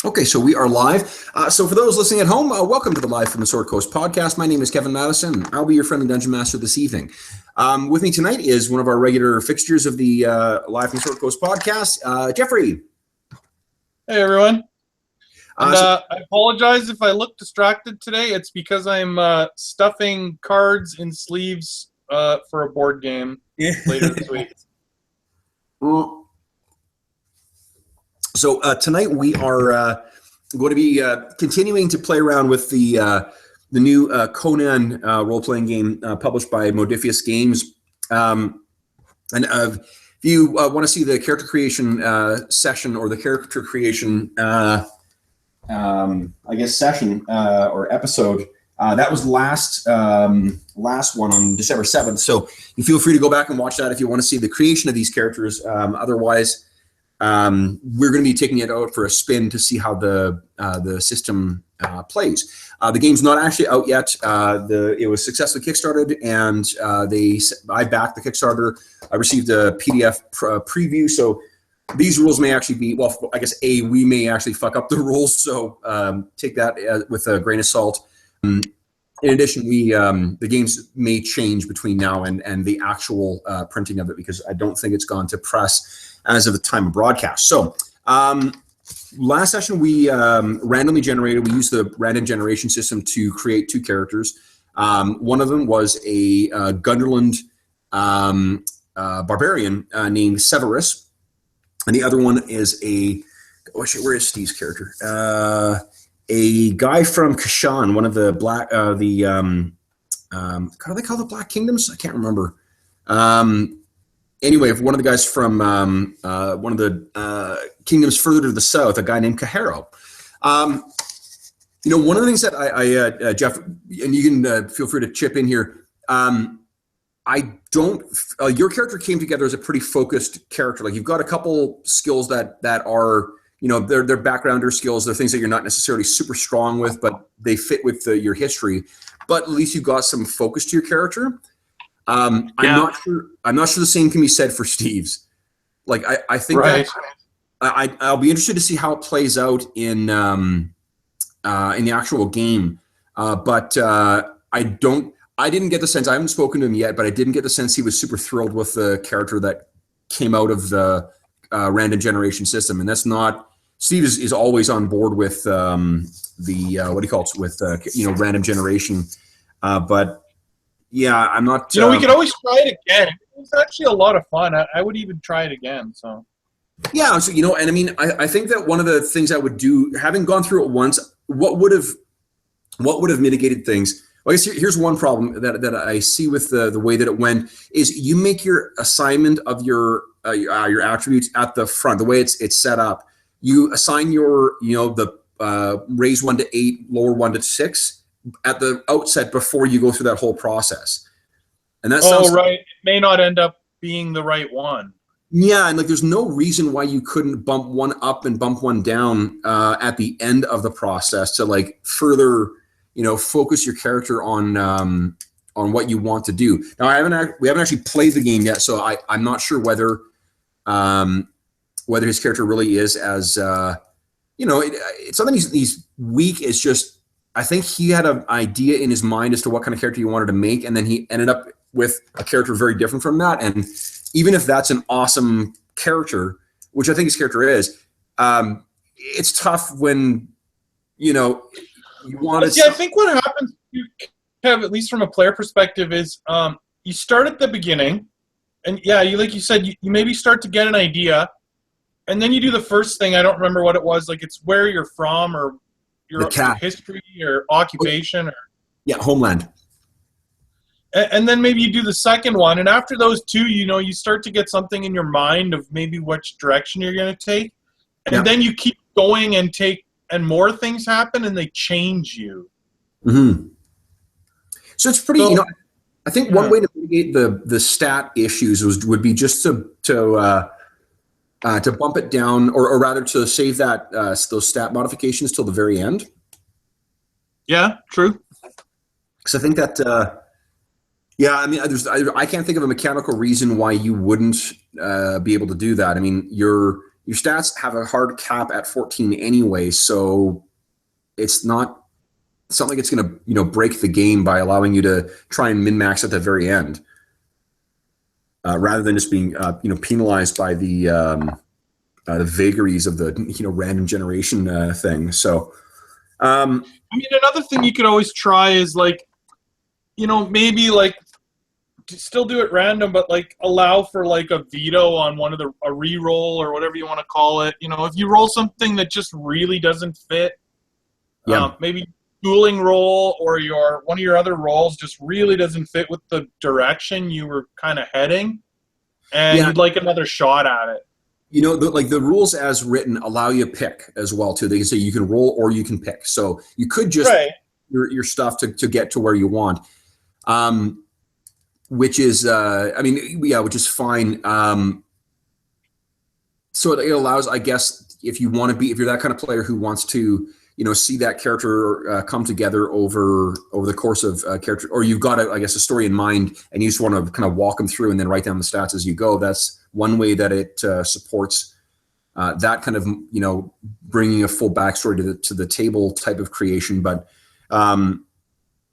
Okay, so we are live. So for those listening at home, welcome to the Live from the Sword Coast podcast. My name is Kevin Madison. I'll be your friendly dungeon master this evening. With me tonight is one of our regular fixtures of the Live from the Sword Coast podcast, Jeffrey. Hey, everyone. And, I apologize if I look distracted today. It's because I'm stuffing cards in sleeves for a board game later this week. So tonight we are going to be continuing to play around with the new Conan role-playing game published by Modiphius Games. And if you want to see the character creation session or the character creation, session or episode, that was last one on December 7th. So you feel free to go back and watch that if you want to see the creation of these characters. Otherwise, we're going to be taking it out for a spin to see how the system plays. The game's not actually out yet. It was successfully kickstarted, and I backed the Kickstarter. I received a PDF preview, so these rules may actually be, well, I guess we may actually fuck up the rules, so take that with a grain of salt. In addition, the games may change between now and the actual printing of it, because I don't think it's gone to press as of the time of broadcast. So last session we randomly generated, we used the random generation system to create two characters. One of them was a Gunderland barbarian named Severus, and the other one is where is Steve's character? A guy from Kashan, one of the black, what do they call the Black Kingdoms? I can't remember. Anyway, one of the guys from one of the kingdoms further to the south, a guy named Kahero. One of the things that I Jeff, and you can feel free to chip in here. Your character came together as a pretty focused character. Like, you've got a couple skills that are, they're backgrounder skills. They're things that you're not necessarily super strong with, but they fit with your history. But at least you've got some focus to your character. I'm not sure the same can be said for Steve's. Like, I think right. that I'll be interested to see how it plays out in the actual game. But I didn't get the sense, I haven't spoken to him yet, but I didn't get the sense he was super thrilled with the character that came out of the random generation system. And that's not, Steve is always on board with random generation. But yeah, I'm not. We could always try it again. It was actually a lot of fun. I would even try it again. So. Yeah, so and I mean, I think that one of the things I would do, having gone through it once, what would have mitigated things. Well, I guess here's one problem that I see with the way that it went is you make your assignment of your attributes at the front. The way it's set up, you assign your the raise 1 to 8, lower 1 to 6. At the outset before you go through that whole process. And that sounds right. It may not end up being the right one. Yeah, and there's no reason why you couldn't bump one up and bump one down at the end of the process to further, focus your character on what you want to do. Now we haven't actually played the game yet, so I'm not sure whether his character really is as it's something he's weak. It's just, I think he had an idea in his mind as to what kind of character he wanted to make, and then he ended up with a character very different from that. And even if that's an awesome character, which I think his character is, it's tough when, you want to... See, I think what happens, Kev, at least from a player perspective, is you start at the beginning, and like you said, you maybe start to get an idea, and then you do the first thing. I don't remember what it was. Like, it's where you're from, or your history or occupation, or homeland, and then maybe you do the second one, and after those two, you start to get something in your mind of maybe which direction you're going to take, and then you keep going and more things happen and they change you. Mm-hmm. So it's pretty. I think one way to mitigate the stat issues would be just to bump it down, or rather to save those stat modifications till the very end. Yeah, true. Because I think that, I can't think of a mechanical reason why you wouldn't be able to do that. I mean, your stats have a hard cap at 14 anyway, so it's not like it's going to break the game by allowing you to try and min-max at the very end, rather than just being penalized by the vagaries of the random generation thing. So I mean, another thing you could always try is maybe still do it random, but allow for a veto on one of a re-roll or whatever you want to call it. If you roll something that just really doesn't fit, maybe dueling roll or one of your other rolls just really doesn't fit with the direction you were kind of heading, and you'd like another shot at it. The rules as written allow you to pick as well too. They can say you can roll or you can pick. So you could just your stuff to get to where you want, which is which is fine. So it allows, I guess, if you're that kind of player who wants to see that character come together over the course of character, or you've got a story in mind and you just want to kind of walk them through and then write down the stats as you go. That's one way that it supports that kind of bringing a full backstory to the table type of creation. But the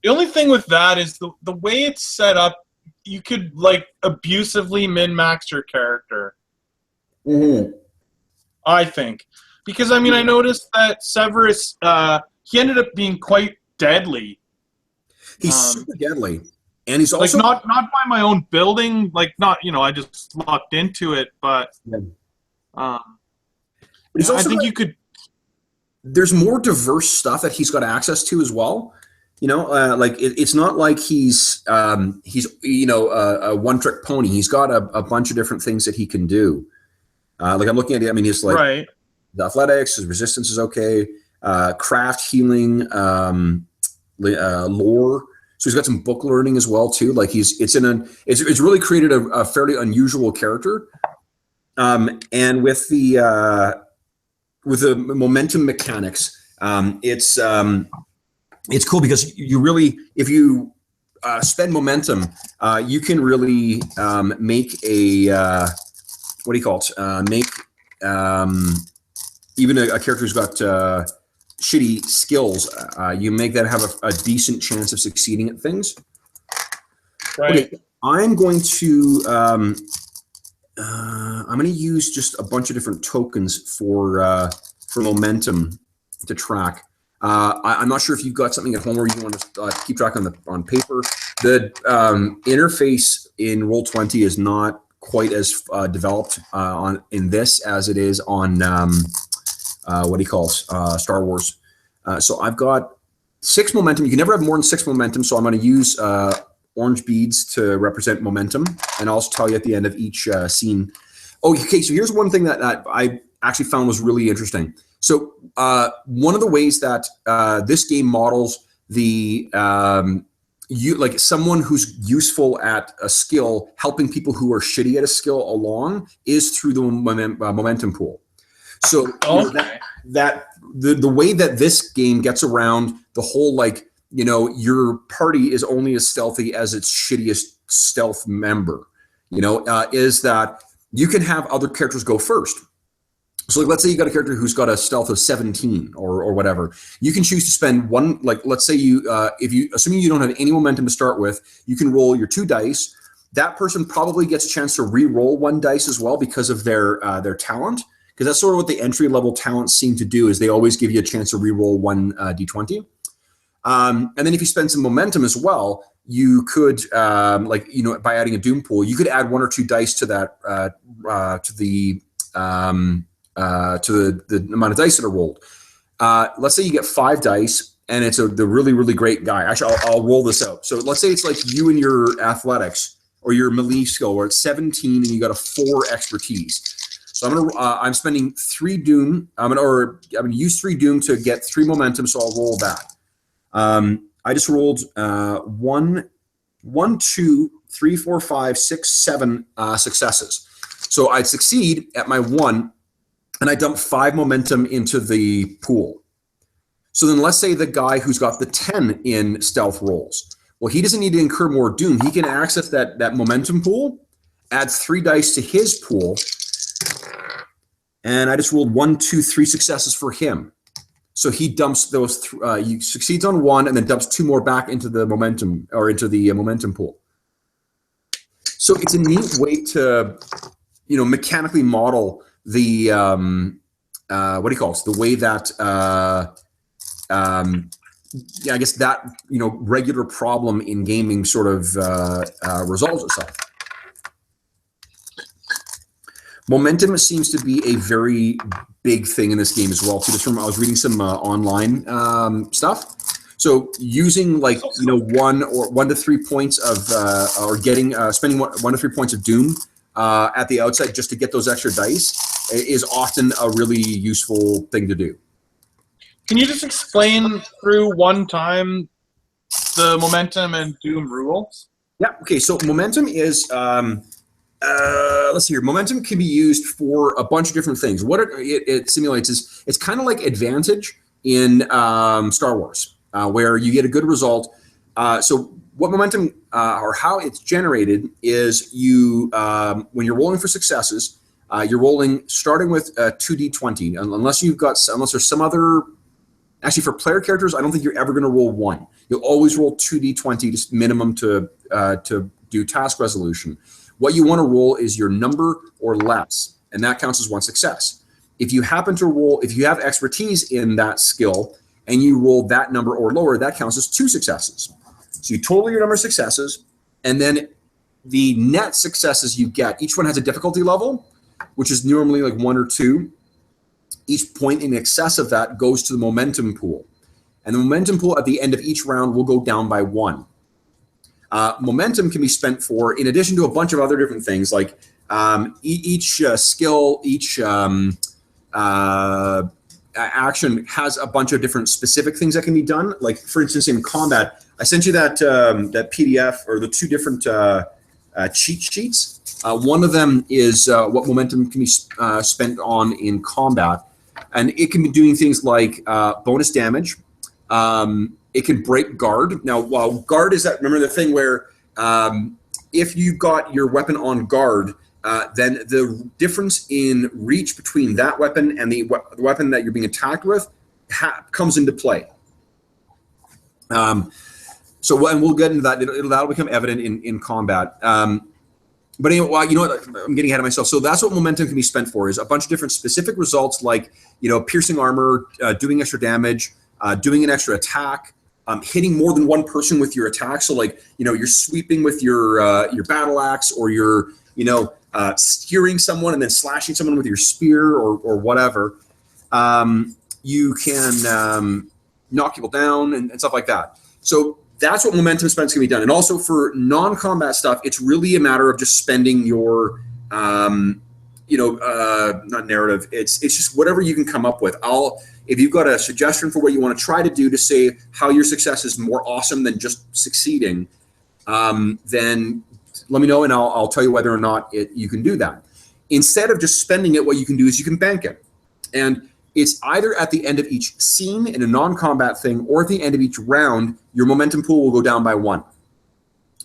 only thing with that is the way it's set up, you could abusively min-max your character. Mm-hmm. I think. Because, I noticed that Severus, he ended up being quite deadly. He's super deadly. And he's also... not by my own building, I just lucked into it, but... I think you could... There's more diverse stuff that he's got access to as well. It's not like he's a one-trick pony. He's got a bunch of different things that he can do. I'm looking at it, he's right. The athletics, his resistance is okay. Craft, healing, lore. So he's got some book learning as well too. It's really created a fairly unusual character. And with the momentum mechanics, it's cool because you really, if you spend momentum, you can really make a what do you call it? Make even a character who's got shitty skills, you make that have a decent chance of succeeding at things. Right. Okay, I'm going to use just a bunch of different tokens for momentum to track. I'm not sure if you've got something at home where you want to keep track on paper. The interface in Roll20 is not quite as developed in this as it is on Star Wars. So I've got 6 momentum. You can never have more than 6 momentum, so I'm going to use orange beads to represent momentum, and I'll also tell you at the end of each scene. Oh, okay, so here's one thing that I actually found was really interesting. So one of the ways that this game models the someone who's useful at a skill, helping people who are shitty at a skill along, is through the momentum pool. So the way that this game gets around the whole your party is only as stealthy as its shittiest stealth member, is that you can have other characters go first. So let's say you got a character who's got a stealth of 17 or whatever. You can choose to spend one, let's say assuming you don't have any momentum to start with, you can roll your 2 dice. That person probably gets a chance to re-roll 1 dice as well because of their talent. Because that's sort of what the entry-level talents seem to do, is they always give you a chance to re-roll 1 d20. And then if you spend some momentum as well, you could, by adding a doom pool, you could add 1 or 2 dice to that, to the amount of dice that are rolled. Let's say you get 5 dice, and it's the really, really great guy. Actually, I'll roll this out. So let's say it's like you and your athletics or your melee skill, where it's 17 and you got a 4 expertise. So I'm spending 3 doom. I'm gonna use 3 doom to get 3 momentum. So I'll roll that. I just rolled 1, 2, 3, 4, 5, 6, 7 successes. So I succeed at my 1, and I dump 5 momentum into the pool. So then let's say the guy who's got the 10 in stealth rolls. Well, he doesn't need to incur more doom. He can access that momentum pool, add 3 dice to his pool, And I just rolled 1, 2, 3 successes for him. So he dumps those. He succeeds on 1, and then dumps 2 more back into the momentum momentum pool. So it's a neat way to, mechanically model the what do you call it? The way that I guess that regular problem in gaming sort of resolves itself. Momentum seems to be a very big thing in this game as well. Too. I was reading some online stuff. So using 1 to 3 points of or getting spending 1 to 3 points of doom at the outset just to get those extra dice is often a really useful thing to do. Can you just explain through one time the momentum and doom rules? Yeah. Okay. So momentum is let's see here. Momentum can be used for a bunch of different things. What it simulates is it's kind of like advantage in Star Wars, where you get a good result. So what momentum or how it's generated is you when you're rolling for successes, you're rolling starting with 2d20, unless there's some other. Actually, for player characters, I don't think you're ever going to roll 1. You'll always roll 2d20, just minimum to do task resolution. What you want to roll is your number or less, and that counts as 1 success. If you happen to roll, if you have expertise in that skill and you roll that number or lower, that counts as 2 successes. So you total your number of successes, and then the net successes you get, each one has a difficulty level, which is normally like 1 or 2. Each point in excess of that goes to the momentum pool. And the momentum pool at the end of each round will go down by 1. Momentum can be spent for, in addition to a bunch of other different things, like each skill, each action has a bunch of different specific things that can be done. Like, for instance, in combat, I sent you that PDF or the 2 different cheat sheets. One of them is what momentum can be spent on in combat. And it can be doing things like bonus damage. It can break guard. Now, while guard is that, remember the thing where if you've got your weapon on guard, then the difference in reach between that weapon and the weapon that you're being attacked with comes into play. So, and we'll get into that. That'll become evident in combat. But anyway, well, you know what? I'm getting ahead of myself. So that's what momentum can be spent for, is a bunch of different specific results like, piercing armor, doing extra damage, doing an extra attack, hitting more than one person with your attack. So like, you're sweeping with your battle axe, or you're, skewering someone and then slashing someone with your spear or whatever. You can knock people down and stuff like that. So that's what momentum spends can be done. And also for non-combat stuff, it's really a matter of just spending your, not narrative. It's just whatever you can come up with. If you've got a suggestion for what you want to try to do to say how your success is more awesome than just succeeding, then let me know and I'll tell you whether or not you can do that. Instead of just spending it, what you can do is you can bank it. And it's either at the end of each scene in a non-combat thing, or at the end of each round, your momentum pool will go down by 1.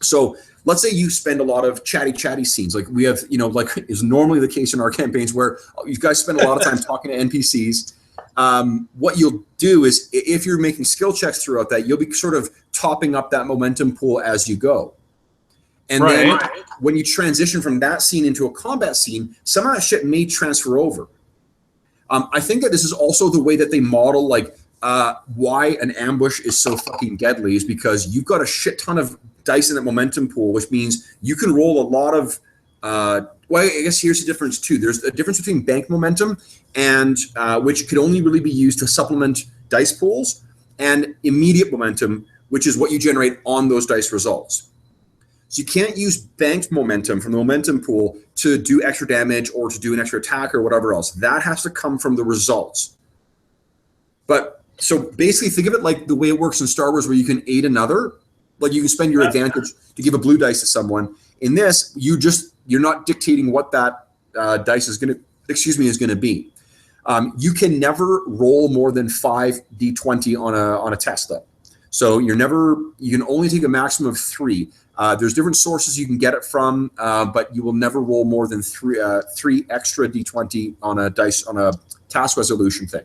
So let's say you spend a lot of chatty scenes, like we have, like is normally the case in our campaigns, where you guys spend a lot of time talking to NPCs. What you'll do is, if you're making skill checks throughout that, you'll be sort of topping up that momentum pool as you go. And then when you transition from that scene into a combat scene, some of that shit may transfer over. I think that this is also the way that they model why an ambush is so fucking deadly, is because you've got a shit ton of dice in that momentum pool, which means you can roll a lot of well, I guess here's the difference too. There's a difference between bank momentum, and which could only really be used to supplement dice pools, and immediate momentum, which is what you generate on those dice results. So you can't use banked momentum from the momentum pool to do extra damage or to do an extra attack or whatever else. That has to come from the results. But so basically think of it like the way it works in Star Wars, where you can aid another. Like you can spend your advantage to give a blue dice to someone. In this, you're not dictating what that dice is going to be. You can never roll more than 5d20 on a test though. So you can only take a maximum of 3. There's different sources you can get it from, but you will never roll more than 3 extra d20 on a task resolution thing.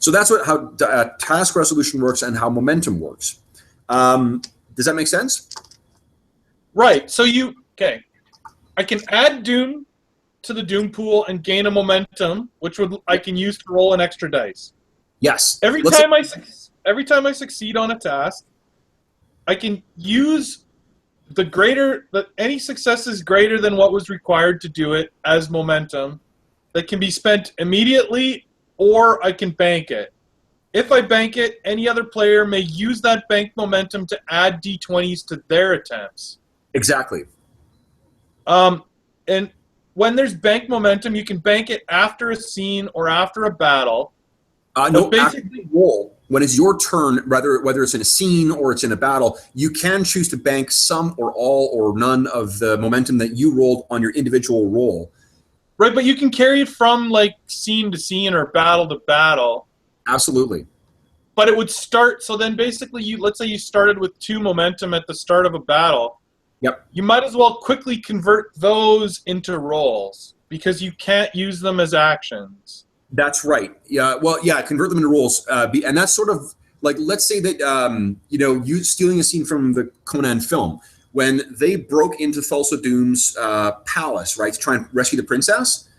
So that's how task resolution works and how momentum works. Does that make sense? Right. So I can add Doom to the Doom pool and gain a momentum, which I can use to roll an extra dice. Yes. Every time I succeed on a task, I can use any successes greater than what was required to do it as momentum that can be spent immediately, or I can bank it. If I bank it, any other player may use that banked momentum to add d20s to their attempts. Exactly. And when there's bank momentum, you can bank it after a scene or after a battle. No, basically, roll. When it's your turn, whether it's in a scene or it's in a battle, you can choose to bank some or all or none of the momentum that you rolled on your individual roll. Right, but you can carry it from like scene to scene or battle to battle. Absolutely. But it would start, so then basically, let's say you started with 2 momentum at the start of a battle. Yep. You might as well quickly convert those into rolls because you can't use them as actions. That's right. Yeah. Well, yeah. Convert them into rolls, and that's sort of like, let's say that you stealing a scene from the Conan film when they broke into Thulsa Doom's palace, right, to try and rescue the princess.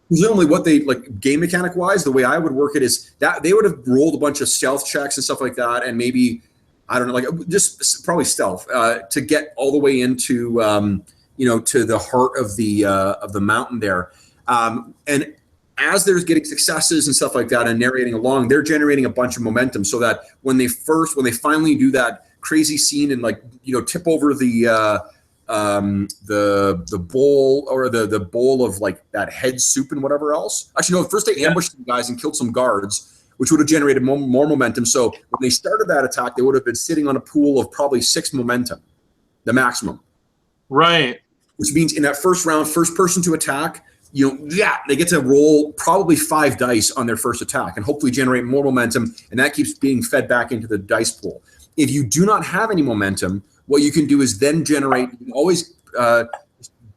Presumably, what they like game mechanic wise, the way I would work it is that they would have rolled a bunch of stealth checks and stuff like that, and maybe I don't know, like just probably stealth to get all the way into to the heart of the mountain there, and as they're getting successes and stuff like that and narrating along, they're generating a bunch of momentum so that when they finally do that crazy scene and tip over the bowl or the bowl of like that head soup and whatever else. Actually, no, first they ambushed the guys and killed some guards, which would have generated more momentum. So when they started that attack, they would have been sitting on a pool of probably 6 momentum, the maximum. Right. Which means in that first round, first person to attack, they get to roll probably 5 dice on their first attack and hopefully generate more momentum, and that keeps being fed back into the dice pool. If you do not have any momentum, what you can do is then generate, you can always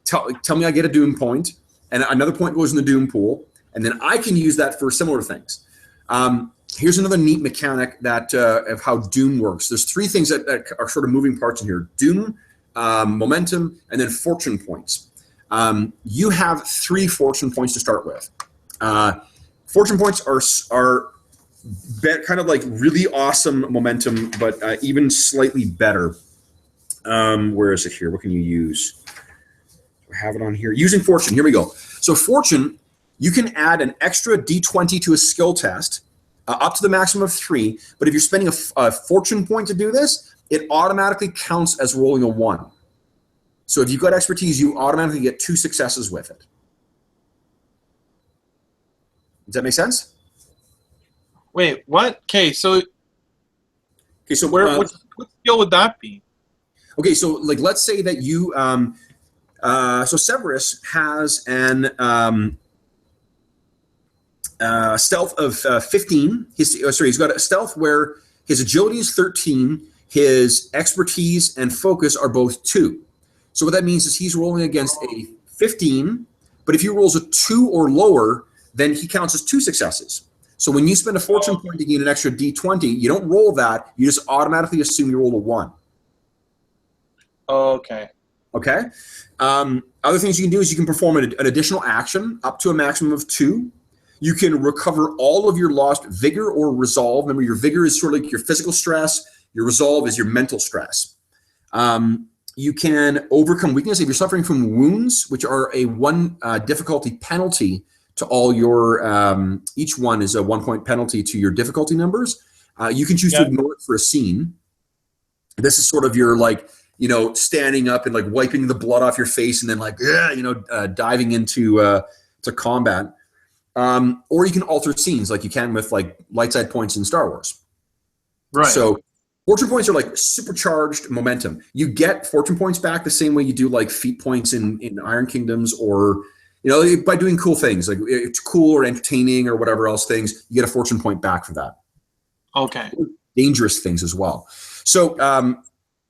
tell me I get a Doom point, and another point goes in the Doom pool, and then I can use that for similar things. Here's another neat mechanic that of how Doom works. There's 3 things that are sort of moving parts in here. Doom, momentum, and then fortune points. You have 3 fortune points to start with. Fortune points are kind of like really awesome momentum, but even slightly better. Where is it here? What can you use? I have it on here. Using fortune. Here we go. So fortune, you can add an extra d20 to a skill test up to the maximum of 3. But if you're spending a fortune point to do this, it automatically counts as rolling a 1. So if you've got expertise, you automatically get 2 successes with it. Does that make sense? Wait, what? Okay, so what skill would that be? Okay, so like let's say that you so Severus has an stealth of 15. He's got a stealth where his agility is 13, his expertise and focus are both 2. So what that means is he's rolling against a 15, but if he rolls a 2 or lower, then he counts as 2 successes. So when you spend a fortune point to gain an extra d20, you don't roll that, you just automatically assume you rolled a 1. Okay. Okay. Other things you can do is you can perform an additional action up to a maximum of 2. You can recover all of your lost vigor or resolve. Remember, your vigor is sort of like your physical stress. Your resolve is your mental stress. You can overcome weakness if you're suffering from wounds, which are a 1 difficulty penalty to all your, each one is a 1-point penalty to your difficulty numbers. You can choose to ignore it for a scene. This is sort of your standing up and like wiping the blood off your face and then diving into to combat. Or you can alter scenes like you can with like light side points in Star Wars. Right. So fortune points are like supercharged momentum. You get fortune points back the same way you do like feat points in Iron Kingdoms, or by doing cool things like it's cool or entertaining or whatever else things, you get a fortune point back for that. Okay. Dangerous things as well. So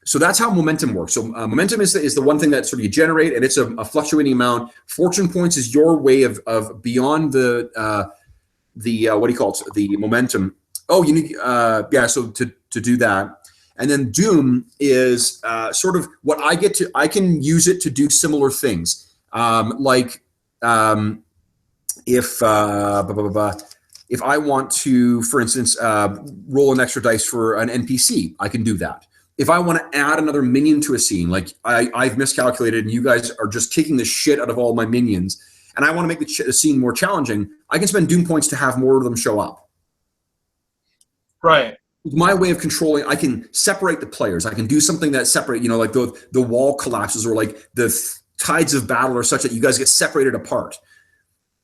so that's how momentum works. So momentum is the one thing that sort of you generate, and it's a fluctuating amount. Fortune points is your way of beyond the what do you call it? The momentum. Oh, you need So to do that, and then Doom is sort of what I get to. I can use it to do similar things, if I want to, for instance, roll an extra dice for an NPC, I can do that. If I want to add another minion to a scene, like I've miscalculated and you guys are just kicking the shit out of all my minions, and I want to make the scene more challenging, I can spend Doom points to have more of them show up. Right. My way of controlling, I can separate the players. I can do something that separate, like the wall collapses, or like the tides of battle are such that you guys get separated apart.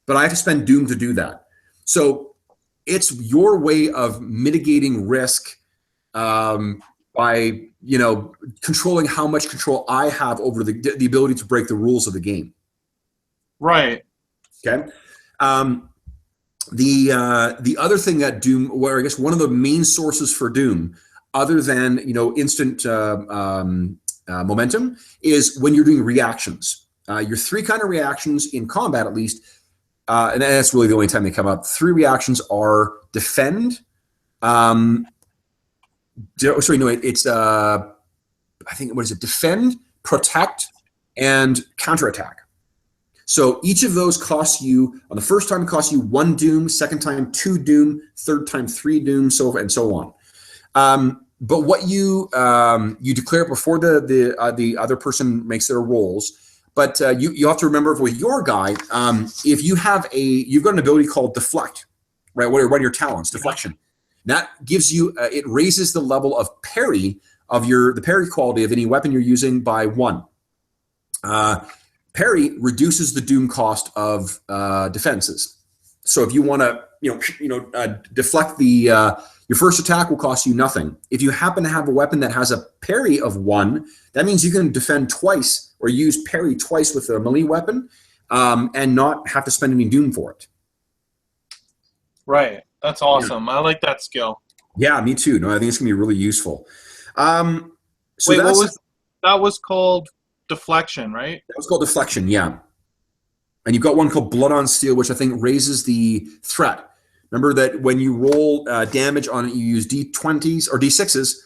But I have to spend Doom to do that. So it's your way of mitigating risk by controlling how much control I have over the ability to break the rules of the game. Right. Okay. The other thing that Doom, where I guess one of the main sources for Doom, other than instant momentum, is when you're doing reactions. Your three kind of reactions in combat, at least, and that's really the only time they come up. Three reactions are defend. It's I think, what is it? Defend, protect, and counterattack. So each of those costs you, on the first time, it costs you 1 Doom, second time 2 Doom, third time 3 Doom, so and so on. But what you declare before the other person makes their rolls. But you have to remember with your guy, if you've got an ability called deflect, right? One of your talents, deflection. That gives you it raises the level of parry of the parry quality of any weapon you're using by 1. Parry reduces the Doom cost of defenses. So if you want to deflect your first attack will cost you nothing. If you happen to have a weapon that has a parry of 1, that means you can defend twice or use parry twice with a melee weapon and not have to spend any Doom for it. Right. That's awesome. Yeah. I like that skill. Yeah, me too. No, I think it's going to be really useful. That was called deflection, right? That was called deflection, yeah. And you've got one called Blood on Steel, which I think raises the threat. Remember that when you roll damage on it, you use D20s or D6s.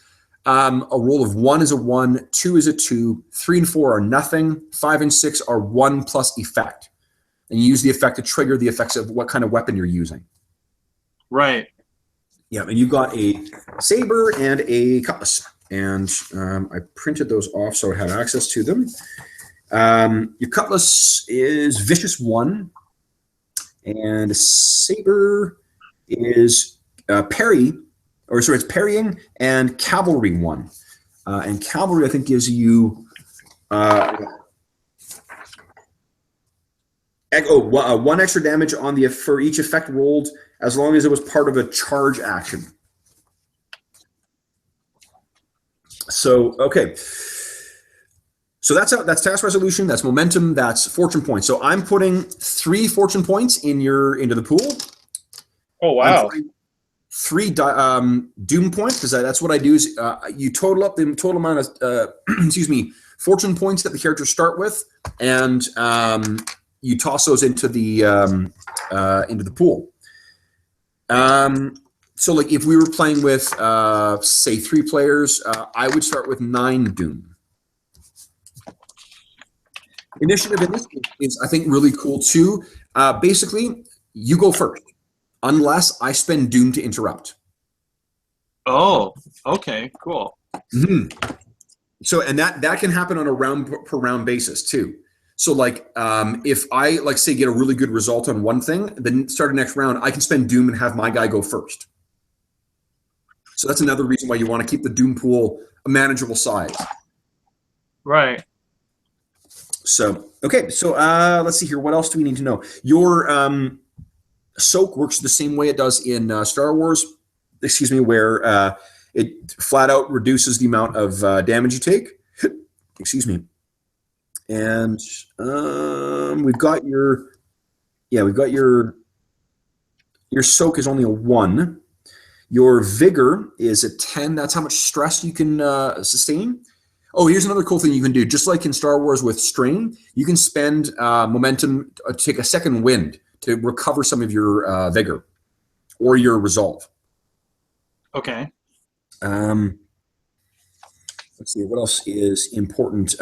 A roll of 1 is a 1, 2 is a 2, 3 and 4 are nothing, 5 and 6 are 1 plus effect. And you use the effect to trigger the effects of what kind of weapon you're using. Right. Yeah, and you've got a saber and a cutlass. And I printed those off so I had access to them. Your cutlass is Vicious 1. And a saber is it's parrying and cavalry 1. And cavalry, I think, gives you one extra damage for each effect rolled, as long as it was part of a charge action. So, okay. So that's task resolution, that's momentum, that's fortune points. So I'm putting 3 fortune points into the pool. Oh, wow. 3 Doom points, because that's what I do is you total up the total amount of fortune points that the characters start with, and you toss those into the pool. So like if we were playing with say 3 players, I would start with 9 Doom. Initiative in this is, I think, really cool too. Basically, you go first, unless I spend Doom to interrupt. Oh, okay, cool. Mm-hmm. So, and that can happen on a round per round basis too. So, like, if I say get a really good result on one thing, then start the next round, I can spend Doom and have my guy go first. So that's another reason why you want to keep the Doom pool a manageable size. Right. So, okay. So let's see here. What else do we need to know? Your soak works the same way it does in Star Wars, where it flat out reduces the amount of damage you take. Excuse me. And we've got your soak is only a 1. Your vigor is a 10. That's how much stress you can sustain. Oh, here's another cool thing you can do. Just like in Star Wars with strain, you can spend momentum to take a second wind to recover some of your vigor or your resolve. Okay. Let's see, what else is important?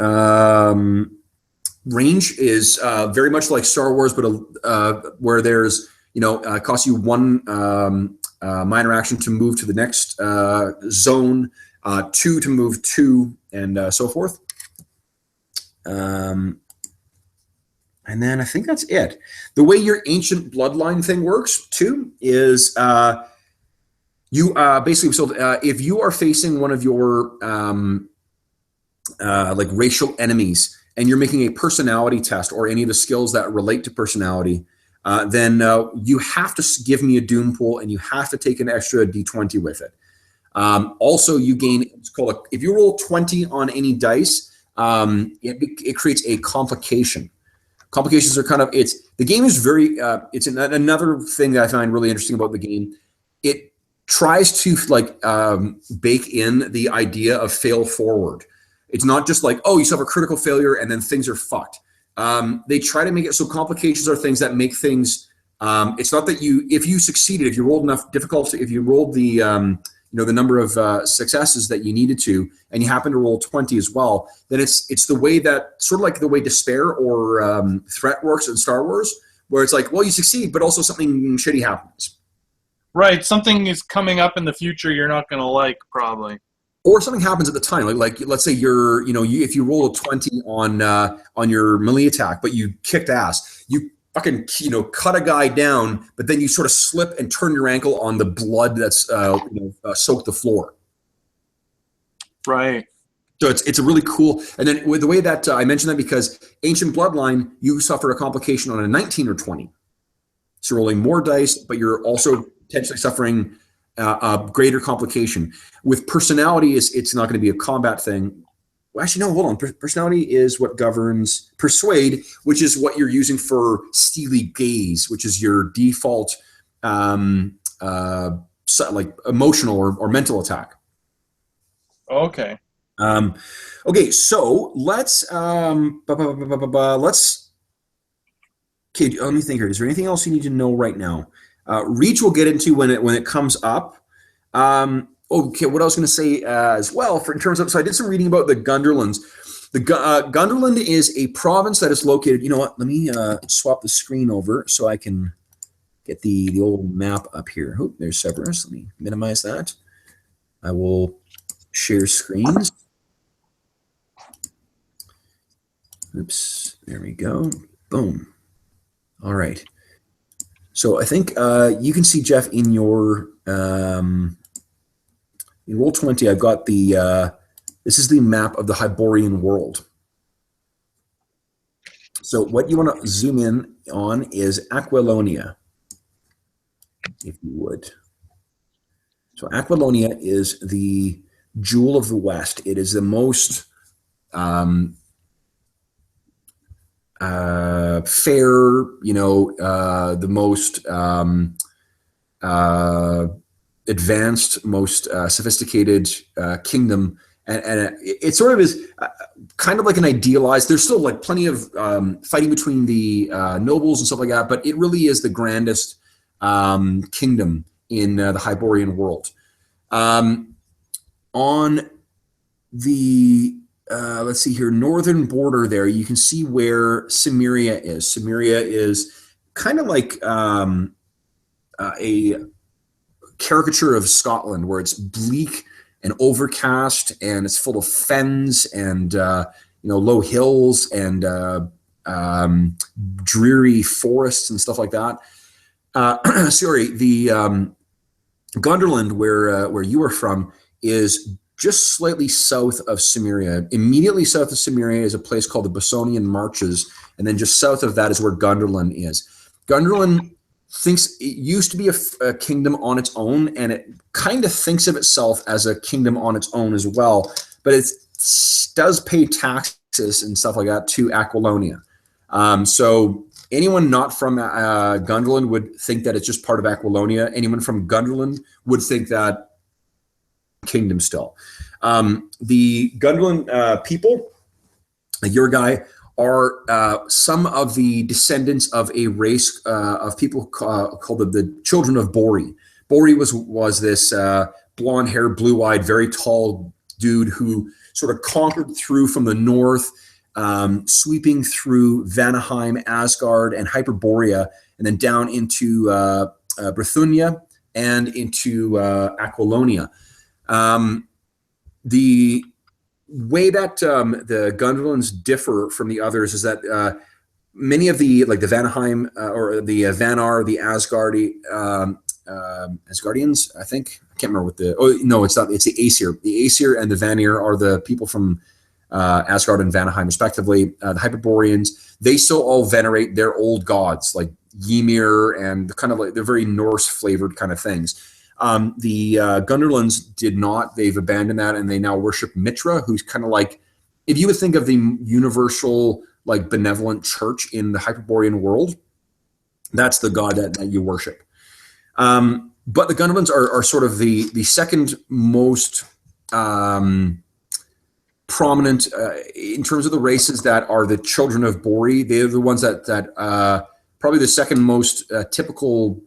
Range is very much like Star Wars, but where there's, costs you one minor action to move to the next zone, 2 to move 2, and so forth. And then I think that's it. The way your ancient bloodline thing works too is you basically, so if you are facing one of your like racial enemies and you're making a personality test or any of the skills that relate to personality, then you have to give me a doom pool and you have to take an extra d20 with it. Also, you gain, it's called if you roll 20 on any dice, it creates a complication. Complications are kind of, the game is very, it's another thing that I find really interesting about the game. It tries to bake in the idea of fail forward. It's not just like, oh, you still have a critical failure and then things are fucked. They try to make it so complications are things that make things, it's not that if you succeeded, if you rolled enough difficulty, if you rolled the number of successes that you needed to, and you happen to roll 20 as well, then it's the way that, sort of like the way despair or threat works in Star Wars, where it's like, well, you succeed, but also something shitty happens. Right, something is coming up in the future you're not going to like, probably. Or something happens at the time, like let's say if you roll a 20 on your melee attack, but you kicked ass, you fucking cut a guy down, but then you sort of slip and turn your ankle on the blood that's soaked the floor. Right. So it's a really cool, and then with the way that I mentioned that because ancient bloodline, you suffer a complication on a 19 or 20, so you're rolling more dice, but you're also potentially suffering a greater complication. With personality, it's not going to be a combat thing. Well, actually, no, hold on. Personality is what governs persuade, which is what you're using for steely gaze, which is your default like emotional or mental attack. Okay. Okay, so let's okay, let me think here. Is there anything else you need to know right now? Reach we'll get into when it comes up. Okay, what I was going to say as well, in terms of, so I did some reading about the Gunderlands. The Gunderland is a province that is located. You know what? Let me swap the screen over so I can get the old map up here. Oh, there's Severus. Let me minimize that. I will share screens. Oops, there we go. Boom. All right. So I think you can see, Jeff, in your in Roll20, I've got this is the map of the Hyborian world. So what you want to zoom in on is Aquilonia, if you would. So Aquilonia is the jewel of the West. It is the most fair, the most advanced, most sophisticated kingdom, and it sort of is kind of like an idealized. There's still like plenty of fighting between the nobles and stuff like that, but it really is the grandest kingdom in the Hyborian world. On the let's see here, northern border there, you can see where Cimmeria is. Cimmeria is kind of like a caricature of Scotland, where it's bleak and overcast, and it's full of fens and low hills and dreary forests and stuff like that. Sorry, the Gunderland, where you are from, is just slightly south of Cimmeria. Immediately south of Cimmeria is a place called the Bosonian Marches, and then just south of that is where Gunderland is. Gunderland thinks it used to be a kingdom on its own, and it kind of thinks of itself as a kingdom on its own as well, but it does pay taxes and stuff like that to Aquilonia. So anyone not from Gunderland would think that it's just part of Aquilonia. Anyone from Gunderland would think that kingdom still. The Gunderland people, like your guy, are some of the descendants of a race of people called the children of Bori. Bori was this blonde-haired, blue-eyed, very tall dude who sort of conquered through from the north, sweeping through Vanaheim, Asgard, and Hyperborea, and then down into Brithunia and into Aquilonia. The way that the Gunderlands differ from the others is that many of the Vanaheim or the Vanar, the Asgardians, I think. I can't remember what it's not. It's the Aesir. The Aesir and the Vanir are the people from Asgard and Vanaheim, respectively. The Hyperboreans, they still all venerate their old gods, like Ymir and kind of like they're very Norse flavored kind of things. The Gunderlands did not. They've abandoned that, and they now worship Mitra, who's kind of like, if you would think of the universal, like, benevolent church in the Hyperborean world, that's the god that you worship. But the Gunderlands are sort of the second most prominent in terms of the races that are the children of Bori. They're the ones that probably the second most typical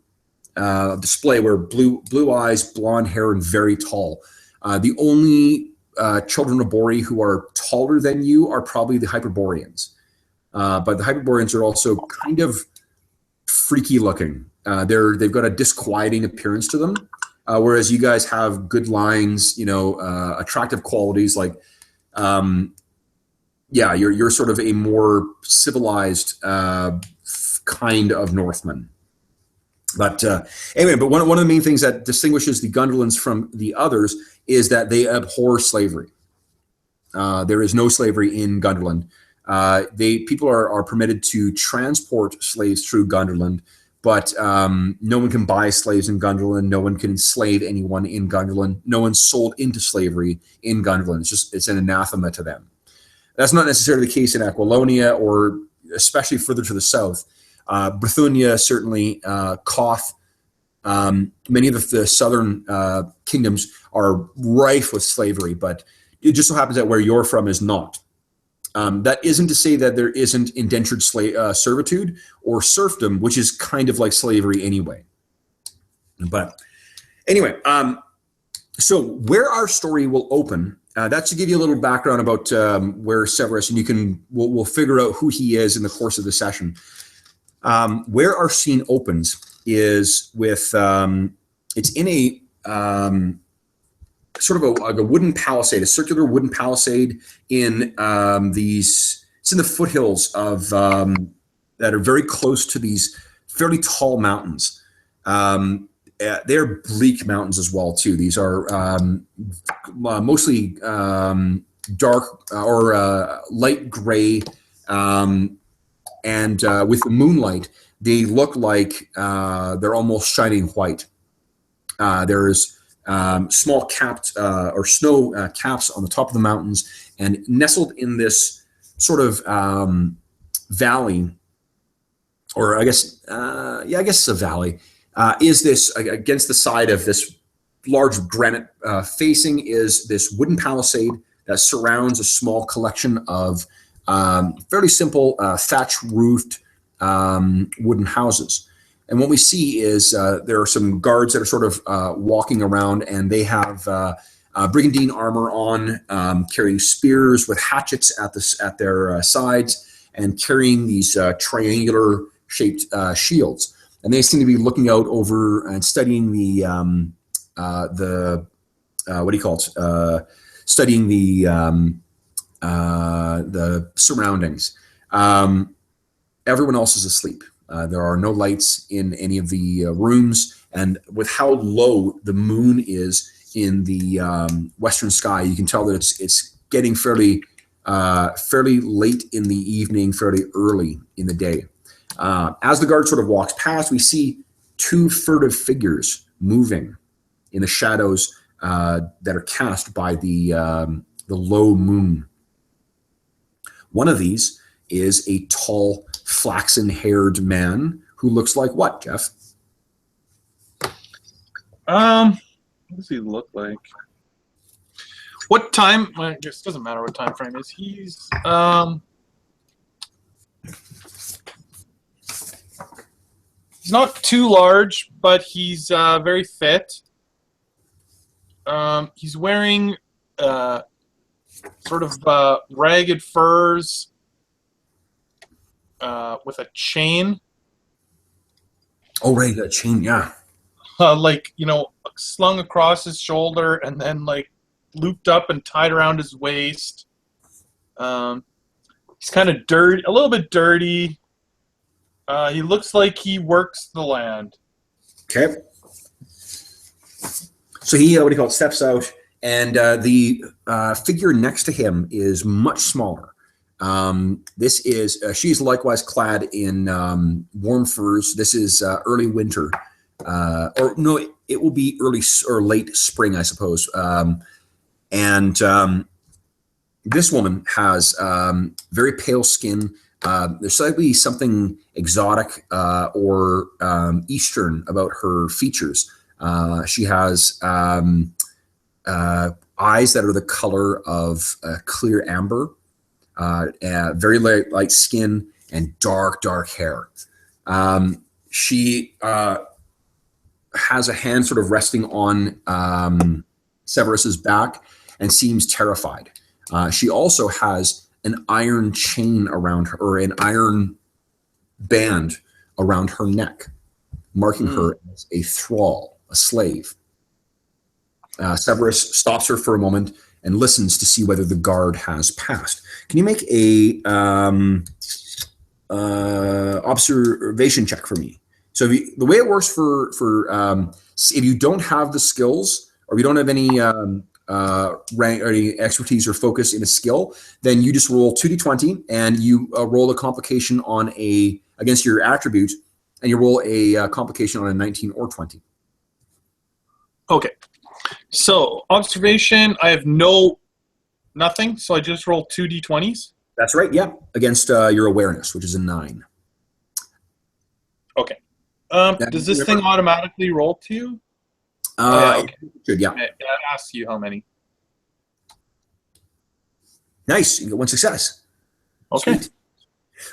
display, where blue eyes, blonde hair, and very tall. The only children of Bori who are taller than you are probably the Hyperboreans. But the Hyperboreans are also kind of freaky looking. They've got a disquieting appearance to them, whereas you guys have good lines, attractive qualities. Like, you're sort of a more civilized kind of Northman. But anyway, one of the main things that distinguishes the Gunderlands from the others is that they abhor slavery. There is no slavery in Gunderland. People are permitted to transport slaves through Gunderland, but no one can buy slaves in Gunderland. No one can enslave anyone in Gunderland. No one's sold into slavery in Gunderland. It's an anathema to them. That's not necessarily the case in Aquilonia, or especially further to the south. Brithunia, certainly, Koth, many of the southern kingdoms are rife with slavery, but it just so happens that where you're from is not. That isn't to say that there isn't indentured servitude or serfdom, which is kind of like slavery anyway. But anyway, so where our story will open, that's to give you a little background about where Severus, and we'll figure out who he is in the course of the session. Where our scene opens is with it's in a sort of a wooden palisade, a circular wooden palisade in it's in the foothills of that are very close to these fairly tall mountains. They're bleak mountains as well too. These are mostly dark or light gray. And with the moonlight, they look like they're almost shining white. There's small capped or snow caps on the top of the mountains, and nestled in this sort of valley, or I guess it's a valley, is this, against the side of this large granite facing, is this wooden palisade that surrounds a small collection of fairly simple thatch-roofed wooden houses. And what we see is there are some guards that are sort of walking around, and they have brigandine armor on, carrying spears with hatchets at their sides, and carrying these triangular-shaped shields. And they seem to be looking out over and studying studying the surroundings. Everyone else is asleep. There are no lights in any of the rooms, and with how low the moon is in the western sky, you can tell that it's getting fairly late in the evening, fairly early in the day. As the guard sort of walks past, we see two furtive figures moving in the shadows that are cast by the low moon. One of these is a tall flaxen-haired man who looks like what, Jeff? What does he look like? What time? Well, I guess it doesn't matter what time frame is. He's not too large, but he's very fit. He's wearing sort of ragged furs with a chain. Oh, right, a chain, yeah. Like, slung across his shoulder and then, like, looped up and tied around his waist. He's kind of dirty, a little bit dirty. He looks like he works the land. Okay. So he, steps out, and the figure next to him is much smaller. She's likewise clad in warm furs. This is early winter. Or no, it will be early or late spring, I suppose. And this woman has very pale skin. There's slightly something exotic or Eastern about her features. She has eyes that are the color of clear amber, very light skin, and dark hair. She has a hand sort of resting on Severus's back and seems terrified. She also has an iron chain around her, or an iron band around her neck, marking her as a thrall, a slave. Severus stops her for a moment and listens to see whether the guard has passed. Can you make a observation check for me? So the way it works for if you don't have the skills, or if you don't have any rank or any expertise or focus in a skill, then you just roll 2d20 and you roll a complication against your attribute, and you roll a complication on a 19 or 20. Okay. So observation, I have nothing, so I just roll 2d20s. That's right. Yeah, against your awareness, which is a 9. Okay. Does this thing automatically roll to you? Okay. Good, yeah. It asks you how many. Nice. You get 1 success. Okay. Sweet.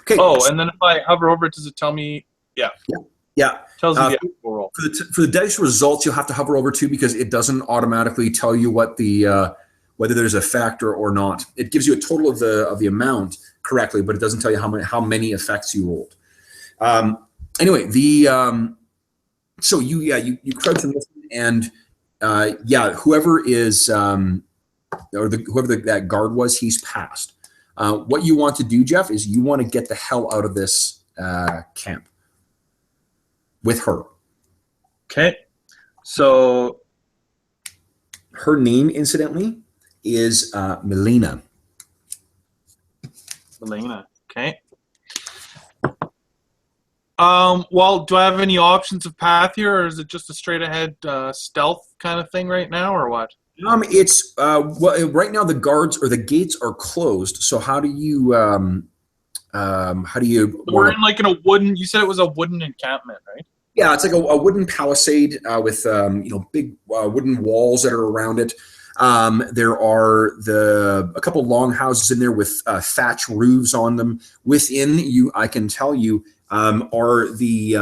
Okay. Oh, and then if I hover over it, does it tell me? Yeah. Yeah. Tells you the actual roll. For the dice results, you'll have to hover over too, because it doesn't automatically tell you what the whether there's a factor or not. It gives you a total of the amount correctly, but it doesn't tell you how many effects you rolled. Anyway, so you crouch and listen, and whoever is whoever that guard was, he's passed. What you want to do, Jeff, is you want to get the hell out of this camp with her. Okay. So her name, incidentally, is Melina. Melina. Okay. Well, do I have any options of path here, or is it just a straight ahead stealth kind of thing right now, or what? It's right now the guards or the gates are closed. So how do you We're in like in a wooden. You said it was a wooden encampment, right? Yeah, it's like a wooden palisade with big wooden walls that are around it. There are a couple long houses in there with thatch roofs on them. Within I can tell you, are the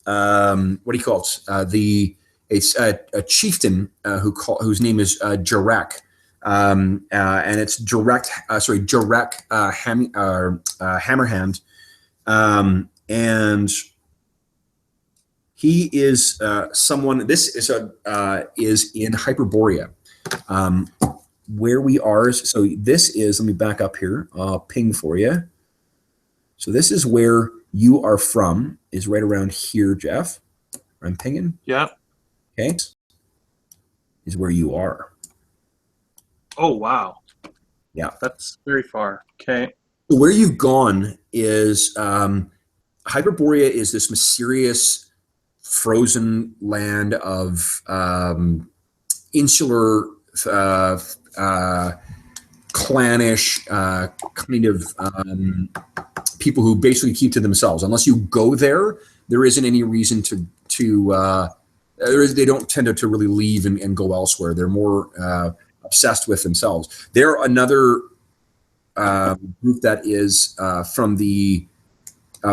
what do you call it? It's a chieftain whose name is Jarek, and it's Jarek Hammerhand, and he is someone. This is in Hyperborea, where we are. So this is. Let me back up here. I'll ping for you. So this is where you are from. Is right around here, Jeff. I'm pinging. Yeah. Okay. Is where you are. Oh wow. Yeah. That's very far. Okay. Where you've gone is Hyperborea is this mysterious frozen land of insular, clannish, kind of people who basically keep to themselves. Unless you go there, there isn't any reason they don't tend to really leave and go elsewhere. They're more obsessed with themselves. They're another group that is from the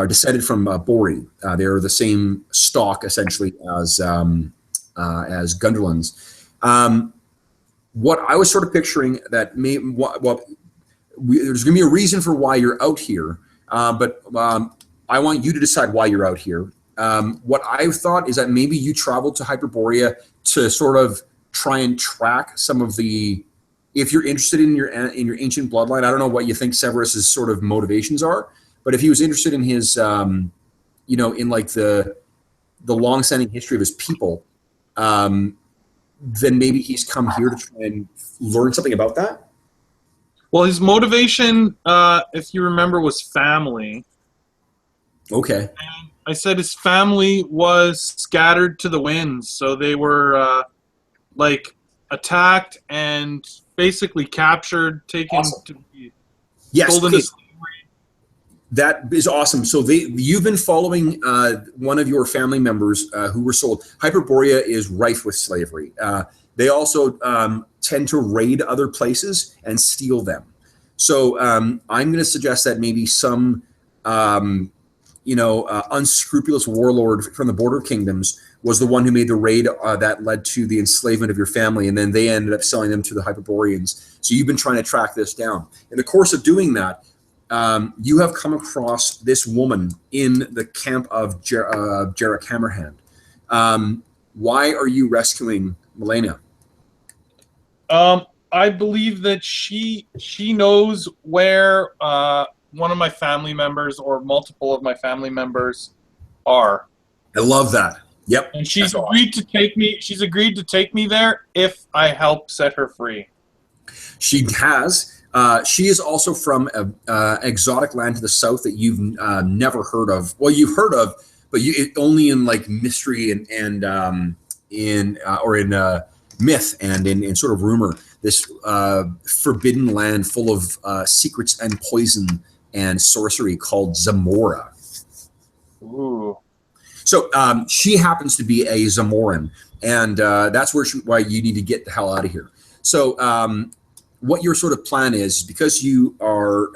descended from Bori. They're the same stock essentially as Gunderlands. What I was sort of picturing that there's going to be a reason for why you're out here, but I want you to decide why you're out here. What I thought is that maybe you traveled to Hyperborea to sort of try and track some of the, if you're interested in your ancient bloodline. I don't know what you think Severus's sort of motivations are, but if he was interested in his, in like the long-standing history of his people, then maybe he's come here to try and learn something about that. Well, his motivation, if you remember, was family. Okay. And I said his family was scattered to the winds, so they were attacked and basically captured, taken to be sold into slavery. That is awesome. So you've been following one of your family members who were sold. Hyperborea is rife with slavery. They also tend to raid other places and steal them. So I'm going to suggest that maybe some unscrupulous warlord from the border kingdoms was the one who made the raid that led to the enslavement of your family, and then they ended up selling them to the Hyperboreans. So you've been trying to track this down. In the course of doing that, you have come across this woman in the camp of Jarek Hammerhand. Why are you rescuing Milena? I believe that she knows where one of my family members or multiple of my family members are. I love that. Yep. And she's agreed to take me. She's agreed to take me there if I help set her free. She has. She is also from an exotic land to the south that you've never heard of. Well, you've heard of, but only in like mystery and in myth and in sort of rumor. This forbidden land full of secrets and poison and sorcery called Zamora. Ooh. So she happens to be a Zamoran, and that's why you need to get the hell out of here. So what your sort of plan is, because you are,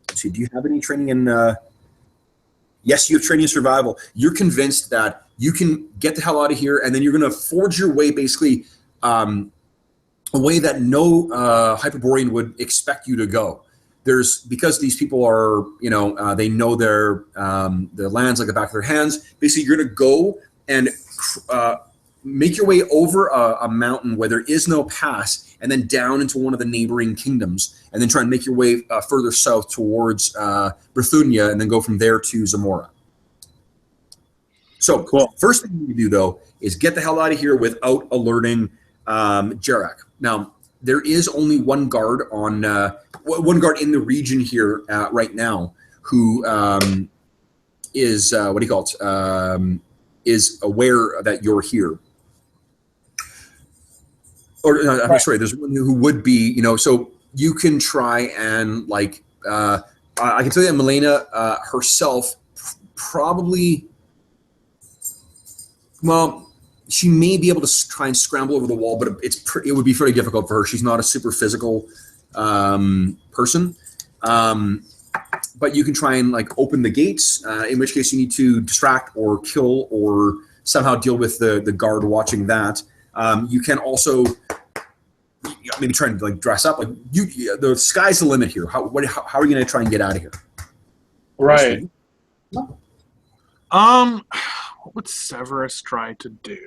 let's see, do you have any training in, yes, you have training in survival. You're convinced that you can get the hell out of here, and then you're going to forge your way basically a way that no Hyperborean would expect you to go. Because these people are, they know their lands like the back of their hands. Basically, you're going to go and make your way over a mountain where there is no pass, and then down into one of the neighboring kingdoms, and then try and make your way further south towards Brithunia, and then go from there to Zamora. So, cool. First thing you need to do, though, is get the hell out of here without alerting Jarek. Now, there is only one guard in the region here right now who is is aware that you're here. Or I'm sorry, there's one who would be, so you can try and I can tell you that Milena herself probably, she may be able to try and scramble over the wall, but it would be pretty difficult for her. She's not a super physical person. But you can try and open the gates, in which case you need to distract or kill or somehow deal with the guard watching that. You can also maybe try and dress up. The sky's the limit here. How are you going to try and get out of here? Right. What would Severus try to do?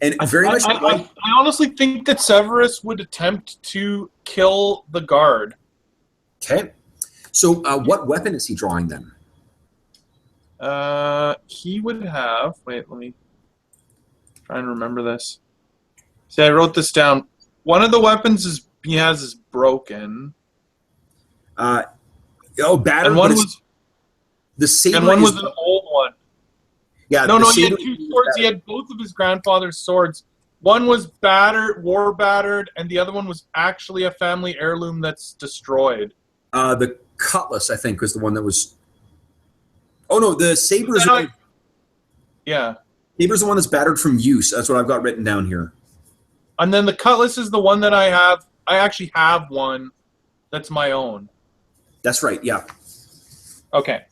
And very much, I honestly think that Severus would attempt to kill the guard. Okay. So what weapon is he drawing then? He would have... Wait, let me try and remember this. See, I wrote this down. One of the weapons he has is broken. Battered. And one was... The saber. And one was an old one. Yeah. No, he had two swords. He had both of his grandfather's swords. One was battered, war battered, and the other one was actually a family heirloom that's destroyed. The cutlass, I think, was the one that was. Oh no, the saber is. Yeah. Saber's the one that's battered from use. That's what I've got written down here. And then the cutlass is the one that I have. I actually have one that's my own. That's right. Yeah. Okay.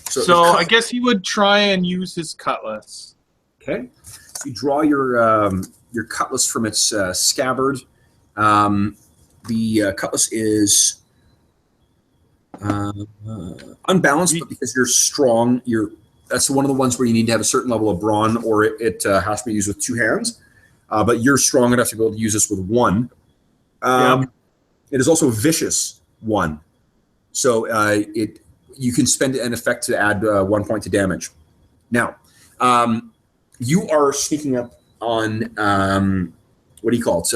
So I guess he would try and use his cutlass. Okay. So you draw your cutlass from its scabbard. The cutlass is unbalanced, but because you're strong, that's one of the ones where you need to have a certain level of brawn, or it has to be used with 2 hands. But you're strong enough to be able to use this with 1. It is also vicious 1, so you can spend an effect to add 1 point to damage. Now, you are sneaking up on what do you call it?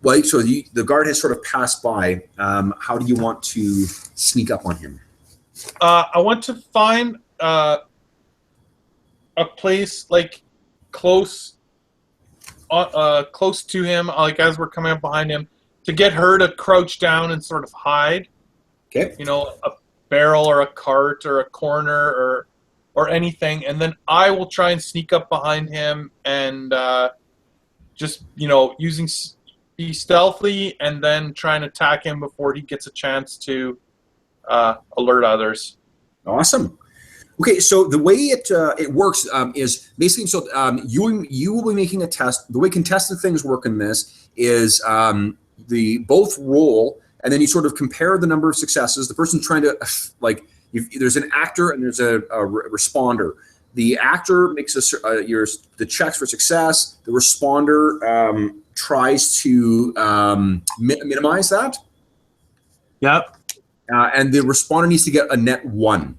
The guard has sort of passed by. How do you want to sneak up on him? I want to find a place like close to him, like as we're coming up behind him, to get her to crouch down and sort of hide. Okay. You know, a barrel or a cart or a corner or anything, and then I will try and sneak up behind him and just, you know, be stealthy and then try and attack him before he gets a chance to alert others. Awesome. Okay, so the way it works is basically, you will be making a test. The way contested things work in this is both roll, and then you sort of compare the number of successes. The person trying to, there's an actor and there's a responder. The actor makes the checks for success. The responder tries to minimize that. Yep. And the responder needs to get a net 1.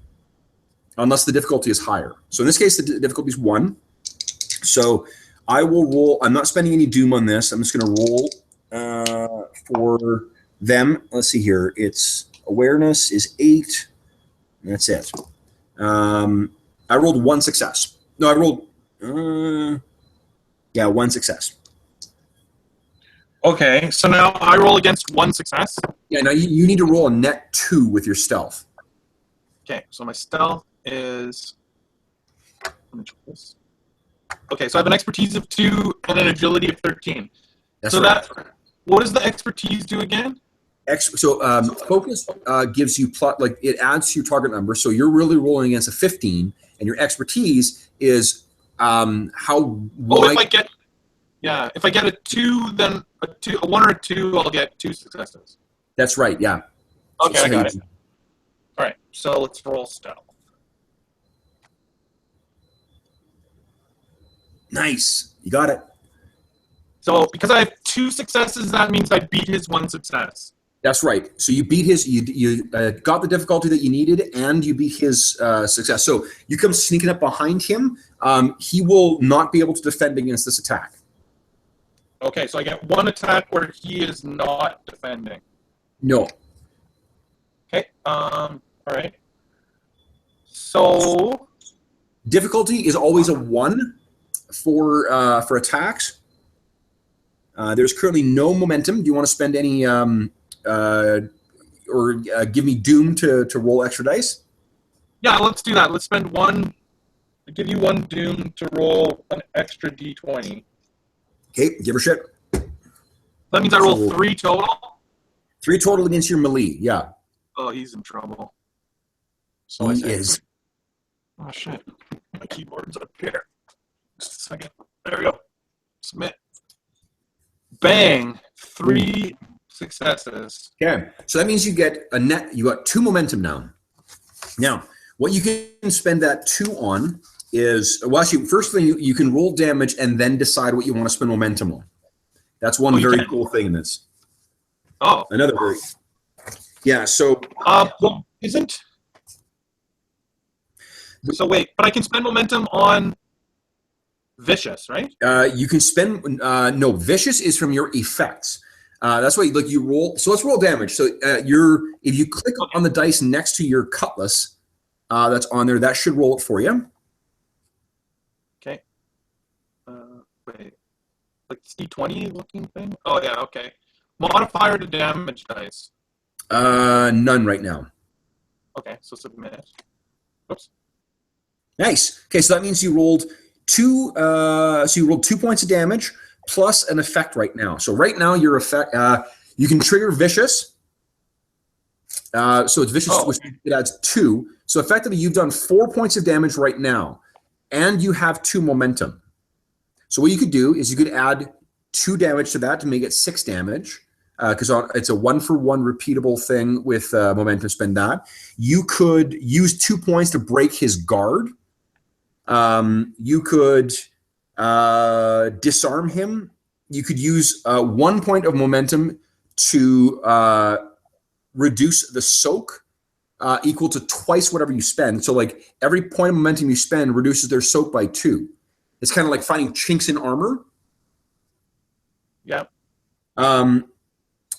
Unless the difficulty is higher. So in this case, the difficulty is 1. So I will roll. I'm not spending any doom on this. I'm just going to roll for them. Let's see here. Its awareness is 8. And that's it. I rolled 1 success. No, I rolled. 1 success. Okay, so now I roll against 1 success. Yeah. Now you need to roll a net 2 with your stealth. Okay, so my stealth is. Let me check this. Okay, so I have an expertise of 2 and an agility of 13. That's so right. What does the expertise do again? Focus gives you it adds to your target number. So you're really rolling against a 15, and your expertise is how wide. If I get a 2, then a 1 or a 2, I'll get 2 successes. That's right. Yeah. Okay, I got it. All right, so let's roll stealth. Nice. You got it. So because I have 2 successes, that means I beat his 1 success. That's right. So you beat his. You got the difficulty that you needed, and you beat his success. So you come sneaking up behind him. He will not be able to defend against this attack. Okay, so I get 1 attack where he is not defending. No. Okay. All right. So difficulty is always a 1 for attacks. There's currently no momentum. Do you want to spend any or give me doom to roll extra dice? Yeah, let's do that. Let's spend 1. I'll give you 1 doom to roll an extra d20. Okay, give her shit. That means I roll 3 total? 3 total against your melee, yeah. Oh, he's in trouble. So he is. Oh, shit. My keyboard's up here. Just a second. There we go. Submit. Bang! 3 successes. Okay, so that means you get a net. You got 2 momentum now. Now, what you can spend that 2 on is, well, actually, first thing you can roll damage and then decide what you want to spend momentum on. That's one very cool thing in this. Oh, another very. Yeah. So. Isn't. So wait, but I can spend momentum on vicious, right? You can spend no, vicious is from your effects. That's why you roll. So let's roll damage. So if you click on the dice next to your cutlass, that's on there. That should roll it for you. Okay. Wait. like D20 looking thing? Oh yeah, okay. Modifier to damage dice. None right now. Okay, so submit. Oops. Nice. Okay, so that means you rolled two. So you rolled 2 points of damage plus an effect right now. So right now your effect, you can trigger vicious. So it's vicious, which it adds 2. So effectively, you've done 4 points of damage right now, and you have 2 momentum. So what you could do is you could add 2 damage to that to make it 6 damage, because it's a 1-for-1 repeatable thing with momentum. Spend that. You could use 2 points to break his guard. You could disarm him. You could use 1 point of momentum to reduce the soak equal to twice whatever you spend. So like every point of momentum you spend reduces their soak by 2. It's kind of like finding chinks in armor. Yeah.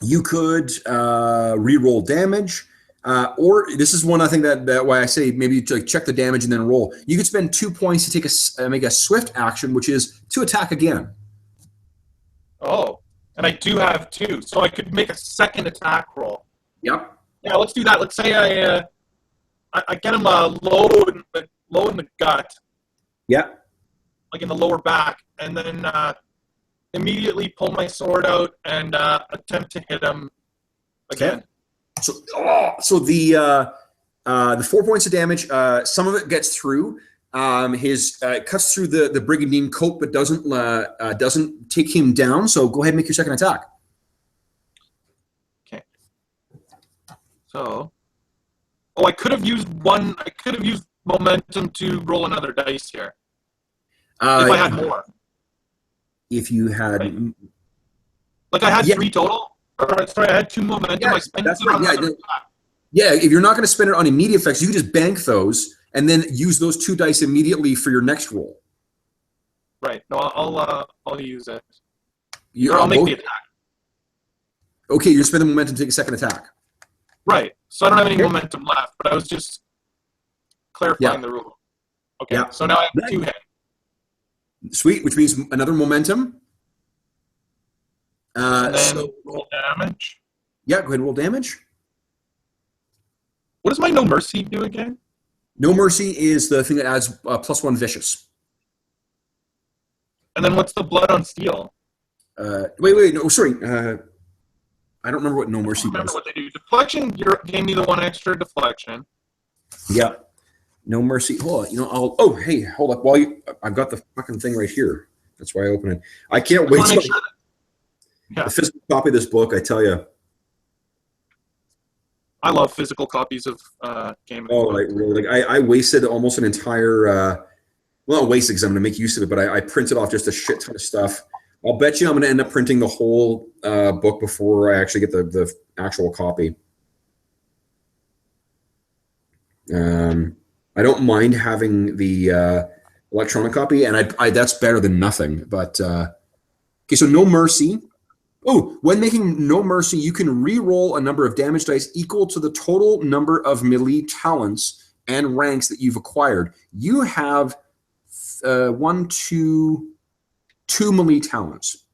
You could re-roll damage. Or this is one I think that why I say maybe to check the damage and then roll. You could spend 2 points to take make a swift action, which is to attack again. Oh, and I do have 2, so I could make a second attack roll. Yep. Yeah, let's do that. Let's say I get him low in the gut. Yep. Like in the lower back, and then immediately pull my sword out and attempt to hit him again. Okay. So the 4 points of damage, some of it gets through. His cuts through the brigandine coat, but doesn't take him down. So go ahead and make your second attack. Okay. So, I could have used one. I could have used momentum to roll another dice here. If I had more. If you had, like I had 3 total. Or sorry, I had 2 momentum. Yeah, I spent that's it right. on another attack. Yeah, if you're not going to spend it on immediate effects, you can just bank those and then use those 2 dice immediately for your next roll. Right. No, I'll use it. Or I'll make the attack. Okay, you're spending momentum to take a second attack. Right. So I don't have any momentum left, but I was just clarifying the rule. Okay. Yeah. So now I have 2 hit. Sweet, which means another momentum. And then roll damage. Yeah, go ahead and roll damage. What does my No Mercy do again? No Mercy is the thing that adds +1 vicious. And then what's the Blood on Steel? Wait, no, sorry. I don't remember what No Mercy does. I don't remember what they do. Deflection gave me the 1 extra deflection. Yeah. No Mercy. Hold on. Hey, hold up. I've got the fucking thing right here. That's why I open it. I can't wait till the physical copy of this book. I tell you. I love physical copies of Game of Thrones. Really? Like I wasted almost an entire. Well, not wasted because I'm going to make use of it, but I printed off just a shit ton of stuff. I'll bet you I'm going to end up printing the whole book before I actually get the actual copy. I don't mind having the electronic copy, and I that's better than nothing. But okay, so No Mercy. Oh, when making No Mercy, you can re-roll a number of damage dice equal to the total number of melee talents and ranks that you've acquired. You have 2 melee talents.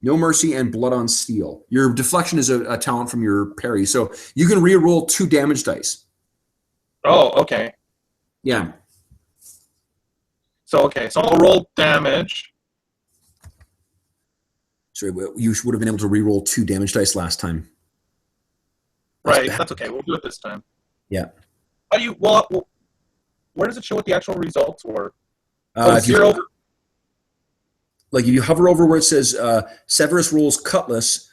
No Mercy and Blood on Steel. Your deflection is a talent from your parry, so you can re-roll 2 damage dice. Oh, okay. Yeah. So I'll roll damage. Sorry, you would have been able to re-roll 2 damage dice last time. That's okay. We'll do it this time. Yeah. How do you? Where does it show what the actual results were? If you hover over where it says Severus rolls Cutlass,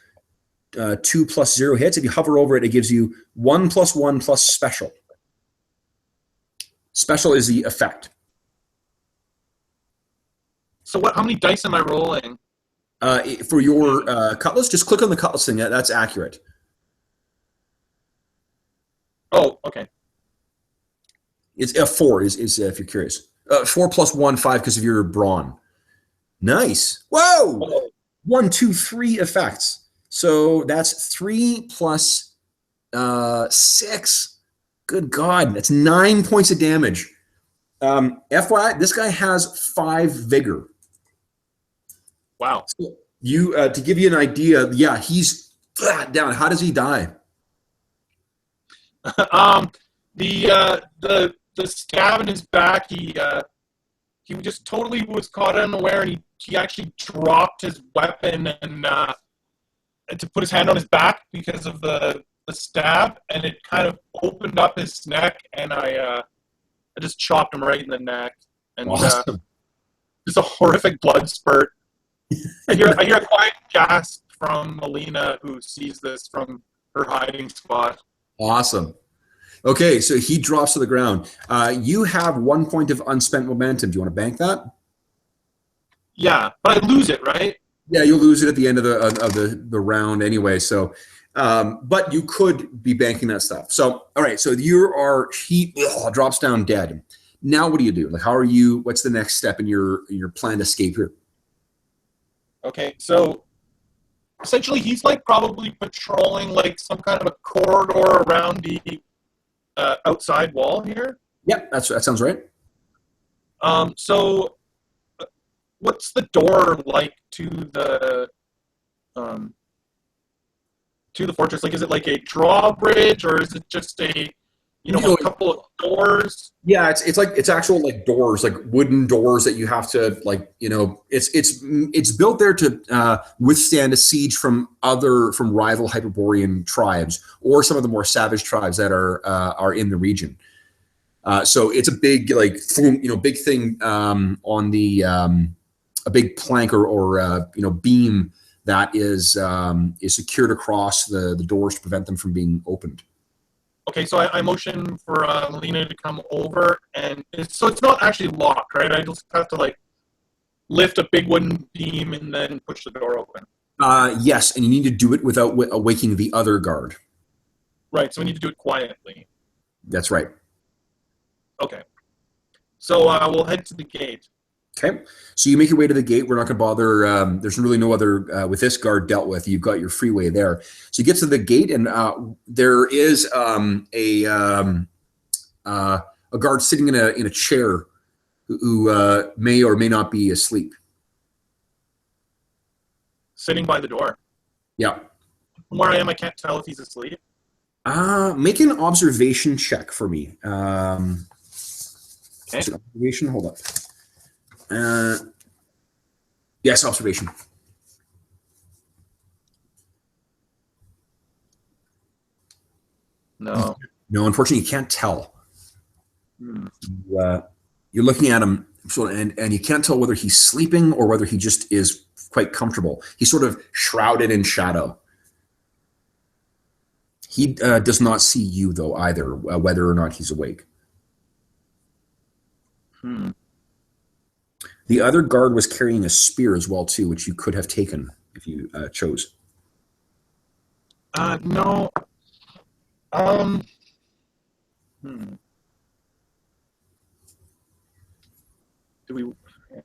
2 + 0 hits. If you hover over it, it gives you 1 + 1 + special. Special is the effect. So how many dice am I rolling? For your Cutlass, just click on the Cutlass thing. That's accurate. Oh, okay. It's 4 is if you're curious. 4 + 1, 5 because of your brawn. Nice. Whoa! Oh. 1, 2, 3 effects. So that's 3 + 6. Good God, that's 9 points of damage. FYI, this guy has 5 vigor. Wow. So you to give you an idea, yeah, he's down. How does he die? The stab in his back. He just totally was caught unaware, and he actually dropped his weapon and to put his hand on his back because of the stab, and it kind of opened up his neck, and I just chopped him right in the neck, and Awesome. just a horrific blood spurt. I hear a quiet gasp from Melina, who sees this from her hiding spot. Awesome. Okay, so he drops to the ground. You have 1 point of unspent momentum. Do you want to bank that? Yeah, but I lose it, right? Yeah, you'll lose it at the end of the round anyway. So, but you could be banking that stuff. So, all right. So he drops down dead. Now, what do you do? Like, how are you? What's the next step in your planned escape here? Okay, so essentially he's like probably patrolling like some kind of a corridor around the outside wall here. Yeah, that sounds right. So what's the door like to the fortress? Like, is it like a drawbridge, or is it just a a couple of doors? Yeah, it's actual like doors, like wooden doors that you have to it's built there to withstand a siege from rival Hyperborean tribes or some of the more savage tribes that are in the region. So it's a big big thing on the a big plank or beam that is secured across the doors to prevent them from being opened. Okay, so I motion for Melina to come over, and it's not actually locked, right? I just have to like lift a big wooden beam and then push the door open. Yes, and you need to do it without awaking the other guard. Right, so we need to do it quietly. That's right. Okay, so we'll head to the gate. Okay, so you make your way to the gate. We're not going to bother. There's really no other with this guard dealt with. You've got your freeway there. So you get to the gate, and there is a guard sitting in a chair who may or may not be asleep. Sitting by the door. Yeah. From where I am, I can't tell if he's asleep. Make an observation check for me. Okay. Observation. Hold up. Yes, observation. No, unfortunately, you can't tell. You're looking at him, and you can't tell whether he's sleeping or whether he just is quite comfortable. He's sort of shrouded in shadow. He does not see you, though, either, whether or not he's awake. The other guard was carrying a spear as well, too, which you could have taken if you chose. No. Do we?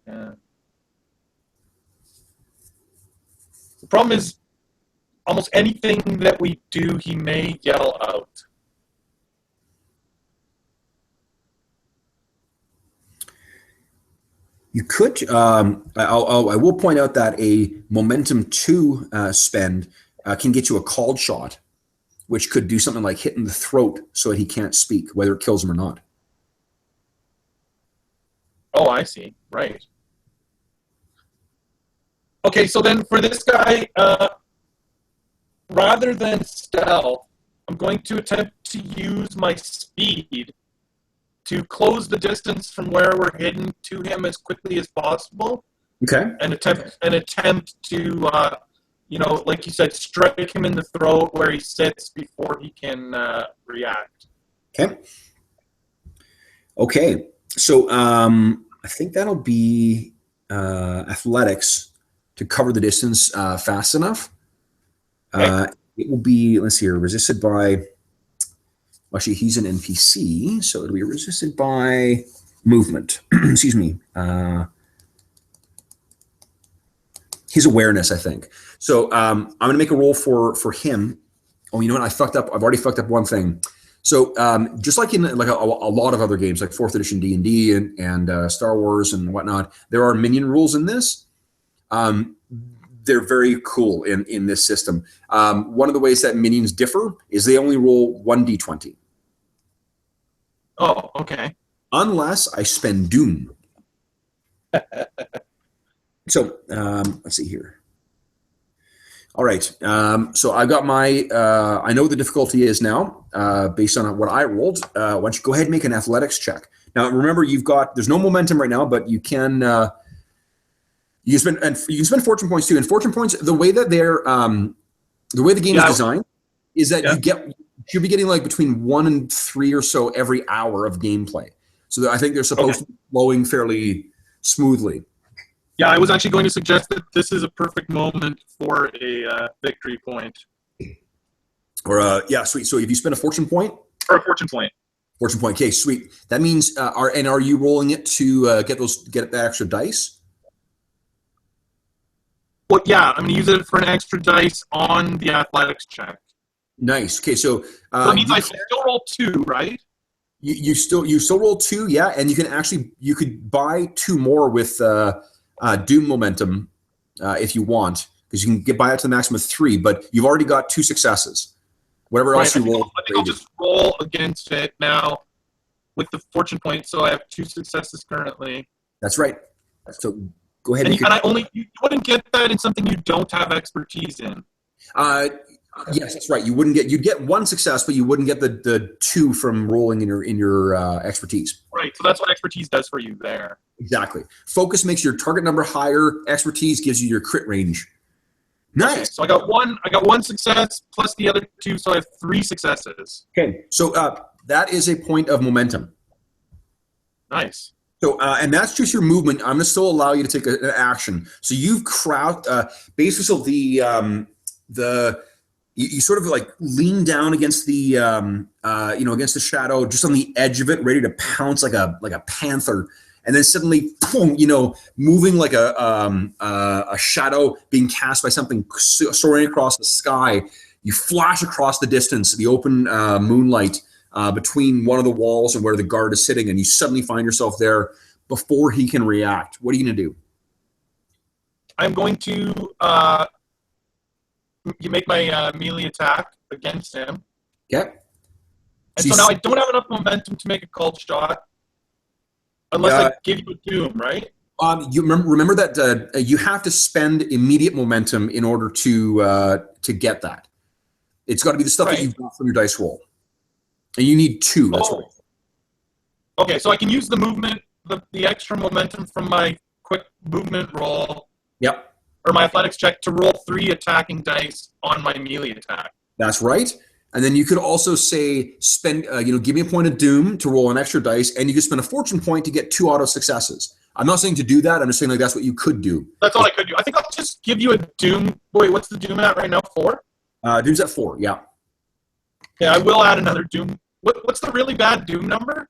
The problem is, almost anything that we do, he may yell out. You could. I will point out that a momentum 2 spend can get you a called shot, which could do something like hit in the throat so that he can't speak, whether it kills him or not. Oh, I see. Right. Okay, so then for this guy, rather than stealth, I'm going to attempt to use my speed to close the distance from where we're hidden to him as quickly as possible. Okay. And attempt to, like you said, strike him in the throat where he sits before he can react. Okay. Okay. So I think that'll be athletics to cover the distance fast enough. Okay. It will be, let's see here, resisted by, actually he's an NPC, so it'll be resisted by movement. Excuse me. His awareness, I think. So I'm going to make a roll for him. Oh, you know what? I fucked up. I've already fucked up one thing. So just like in like a lot of other games, like 4th edition D&D and Star Wars and whatnot, there are minion rules in this. they're very cool in this system. One of the ways that minions differ is they only roll 1d20. Oh, okay. Unless I spend doom. So let's see here. All right. So I've got my, I know what the difficulty is now based on what I rolled. Why don't you go ahead and make an athletics check. Now, remember, there's no momentum right now, but you can spend fortune points too. And fortune points, the way that the way the game is designed is that you'll be getting like between 1 and 3 or so every hour of gameplay. So I think they're supposed to be flowing fairly smoothly. Yeah, I was actually going to suggest that this is a perfect moment for a victory point. Or sweet. So if you spend a fortune point, or a fortune point. Fortune point. Okay, sweet. That means are you rolling it to get that extra dice? Well, yeah, I'm going to use it for an extra dice on the athletics check. Nice. Okay, so that means I still roll 2, right? You still roll 2, yeah, and you could buy 2 more with Doom momentum if you want, because you can buy it to the maximum of 3, but you've already got 2 successes. Whatever else you roll. I think I'll just roll against it now with the fortune point, so I have 2 successes currently. That's right. So go ahead. And you wouldn't get that in something you don't have expertise in. Yes, that's right. You'd get 1 success, but you wouldn't get the 2 from rolling in your expertise. Right. So that's what expertise does for you there. Exactly. Focus makes your target number higher. Expertise gives you your crit range. Nice. Okay, so I got one success plus the other 2, so I have 3 successes. Okay. So that is a point of momentum. Nice. So and that's just your movement. I'm going to still allow you to take an action. So you've basically so you sort of like lean down against the against the shadow, just on the edge of it, ready to pounce like a panther. And then suddenly, boom, moving like a shadow being cast by something soaring across the sky. You flash across the distance, the open moonlight between one of the walls and where the guard is sitting, and you suddenly find yourself there before he can react. What are you going to do? I'm going to make my melee attack against him. Okay. And so now I don't have enough momentum to make a called shot. Unless I give you a doom, right? You remember that you have to spend immediate momentum in order to get that. It's got to be the stuff that you've got from your dice roll, and you need 2. That's right. Okay, so I can use the movement, the extra momentum from my quick movement roll. Yep. Or my athletics check to roll 3 attacking dice on my melee attack. That's right. And then you could also say, give me a point of doom to roll an extra dice, and you could spend a fortune point to get 2 auto successes. I'm not saying to do that. I'm just saying like that's what you could do. That's all I could do. I think I'll just give you a doom. Wait, what's the doom at right now? 4? Doom's at 4. Yeah. Yeah, I will add another doom. What's the really bad doom number?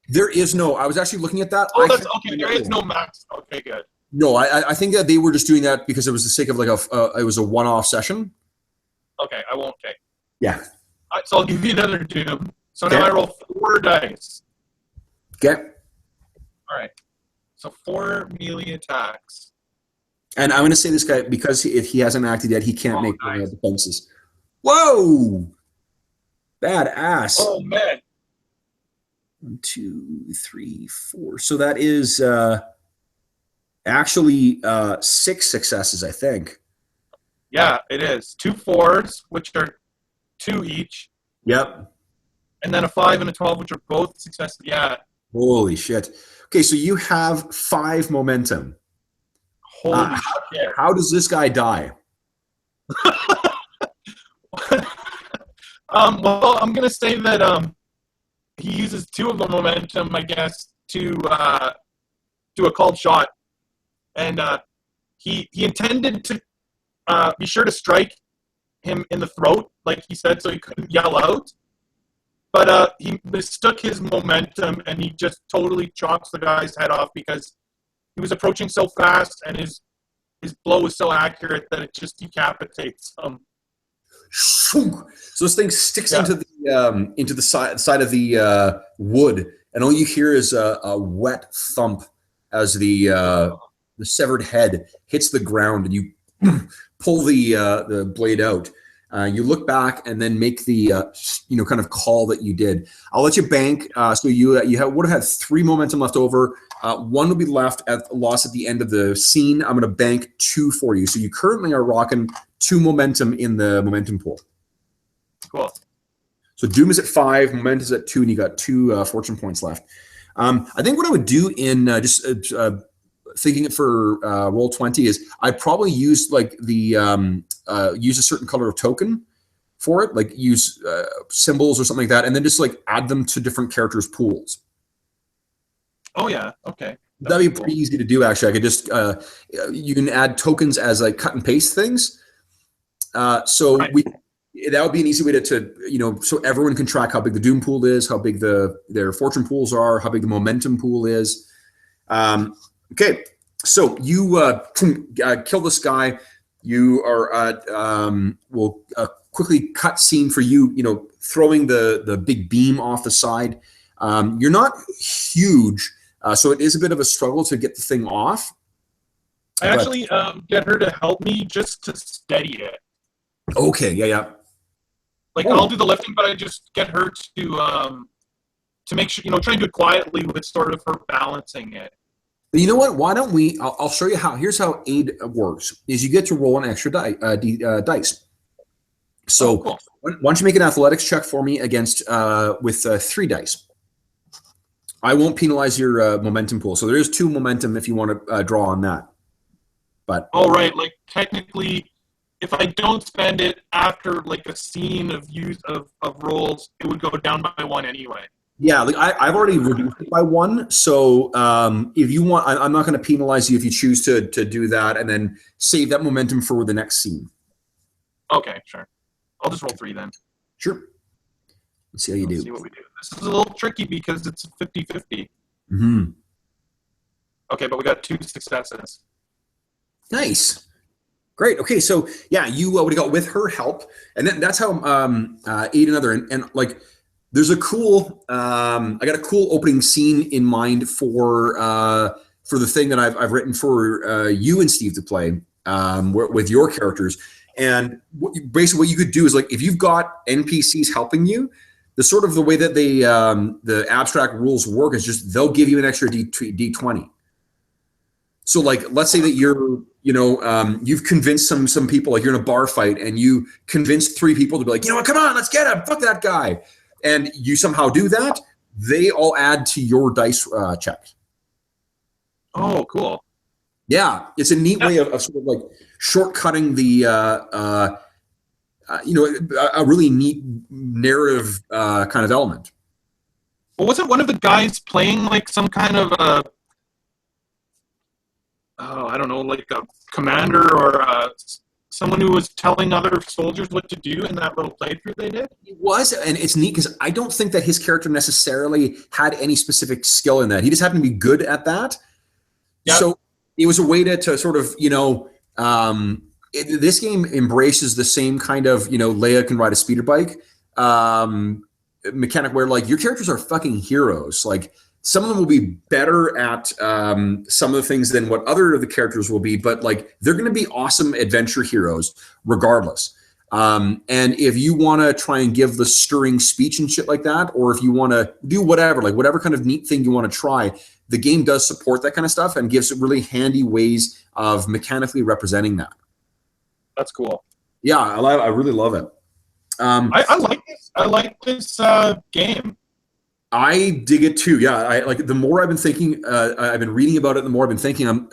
There is no. I was actually looking at that. Oh, that's okay. There is no max. Okay, good. No, I think that they were just doing that because it was the sake of like it was a one-off session. Okay, I won't take. Yeah. So I'll give you another doom. So now I roll 4 dice. Okay. All right. So 4 melee attacks. And I'm going to say this guy, because if he hasn't acted yet, he can't make defenses. Whoa! Badass. Oh, man. 1, 2, 3, 4. So that is actually 6 successes, I think. Yeah, it is. 2 4s, which are 2 each. Yep. And then a 5 and a 12, which are both successes. Yeah. Holy shit. Okay, so you have 5 momentum. Holy shit. How does this guy die? Well, I'm going to say that he uses 2 of the momentum, I guess, to do a called shot. And he intended to be sure to strike him in the throat, like he said, so he couldn't yell out. But he mistook his momentum, and he just totally chops the guy's head off because he was approaching so fast, and his blow was so accurate that it just decapitates him. So this thing sticks into the side of the wood, and all you hear is a wet thump as the severed head hits the ground, and you pull the blade out. You look back and then make the kind of call that you did. I'll let you bank. So you would have had 3 momentum left over. 1 will be left at loss at the end of the scene. I'm going to bank 2 for you. So you currently are rocking 2 momentum in the momentum pool. Cool. So Doom is at 5, momentum is at 2, and you got 2 fortune points left. I think what I would do in just thinking it for Roll20 is I'd probably use like the use a certain color of token for it, like use symbols or something like that, and then just like add them to different characters' pools. Oh yeah, okay. That'd be pretty easy to do. Actually, I could just you can add tokens as like cut and paste things. That would be an easy way to so everyone can track how big the Doom pool is, how big their fortune pools are, how big the momentum pool is. Okay, so you kill this guy. You are will quickly cut scene for you. Throwing the big beam off the side. You're not huge, so it is a bit of a struggle to get the thing off. I actually get her to help me just to steady it. Okay, yeah. Like I'll do the lifting, but I just get her to make sure try and do it quietly with sort of her balancing it. You know what? Why don't we? I'll show you how. Here's how aid works: is you get to roll an extra dice. So cool. Why don't you make an athletics check for me against with 3 dice? I won't penalize your momentum pool, so there is 2 momentum if you want to draw on that. But right, like technically, if I don't spend it after like a scene of use of rolls, it would go down by 1 anyway. Yeah, like I've already reduced it by 1. So if you want, I'm not going to penalize you if you choose to do that and then save that momentum for the next scene. Okay, sure. I'll just roll 3 then. Sure. Let's see how you do. See what we do. This is a little tricky because it's 50-50. Mm-hmm. Okay, but we got 2 successes. Nice. Great. Okay, so yeah, you would have got with her help, and then that's how aid another and like. There's a cool. I got a cool opening scene in mind for the thing that I've written for you and Steve to play with your characters. And basically, what you could do is like if you've got NPCs helping you, the way that the abstract rules work is just they'll give you an extra D20. So like, let's say that you've convinced some people, like you're in a bar fight and you convinced 3 people to be like, come on, let's get him, fuck that guy. And you somehow do that, they all add to your dice check. Oh, cool. Yeah, it's a neat way of sort of like shortcutting the, a really neat narrative kind of element. Well, wasn't one of the guys playing like some kind of, I don't know, like a commander or someone who was telling other soldiers what to do in that little playthrough they did? He was, and it's neat because I don't think that his character necessarily had any specific skill in that. He just happened to be good at that. Yep. So it was a way to sort of, this game embraces the same kind of, Leia can ride a speeder bike mechanic where like your characters are fucking heroes. Like some of them will be better at some of the things than what other of the characters will be, but like they're going to be awesome adventure heroes regardless. And if you want to try and give the stirring speech and shit like that, or if you want to do whatever kind of neat thing you want to try, the game does support that kind of stuff and gives really handy ways of mechanically representing that. That's cool. Yeah, I really love it. I like this. I like this game. I dig it too. Yeah, I like the more I've been thinking, I've been reading about it. The more I've been thinking,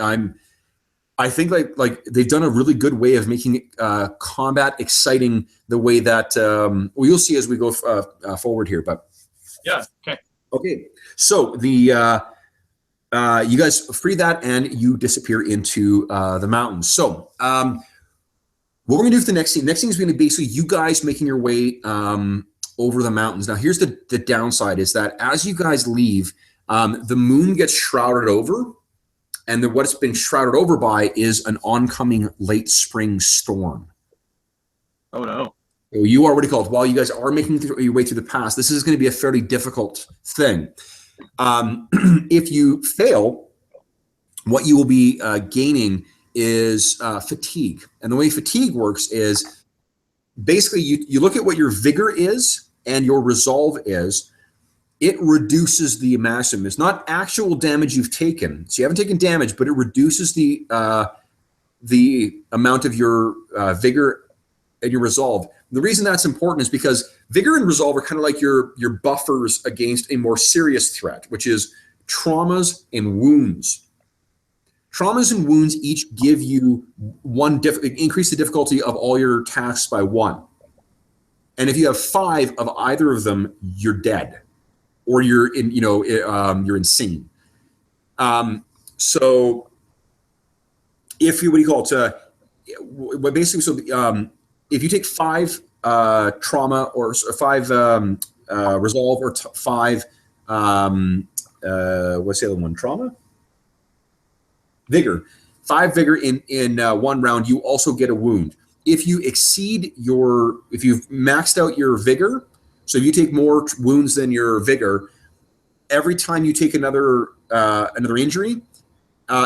I think like they've done a really good way of making combat exciting. The way that you'll see as we go forward here. But yeah, okay. So the you guys free that and you disappear into the mountains. So what we're gonna do for the next scene? Next scene is going to be basically you guys making your way over the mountains. Now, here's the downside is that as you guys leave, the moon gets shrouded over, and what it's been shrouded over by is an oncoming late spring storm. Oh, no. So you already called. While you guys are making your way through the pass, this is going to be a fairly difficult thing. If you fail, what you will be gaining is fatigue. And the way fatigue works is basically you look at what your vigor is and your resolve is. It reduces the maximum. It's not actual damage you've taken. So you haven't taken damage, but it reduces the amount of your vigor and your resolve. The reason that's important is because vigor and resolve are kind of like your buffers against a more serious threat, which is traumas and wounds. Traumas and wounds each give you increase the difficulty of all your tasks by 1. And if you have 5 of either of them, you're dead, or you're insane. So if you, if you take 5 trauma or 5 resolve or 5 what's the other one? Trauma? Vigor. 5 vigor in one round, you also get a wound. If you exceed if you've maxed out your vigor, so if you take more wounds than your vigor, every time you take another injury,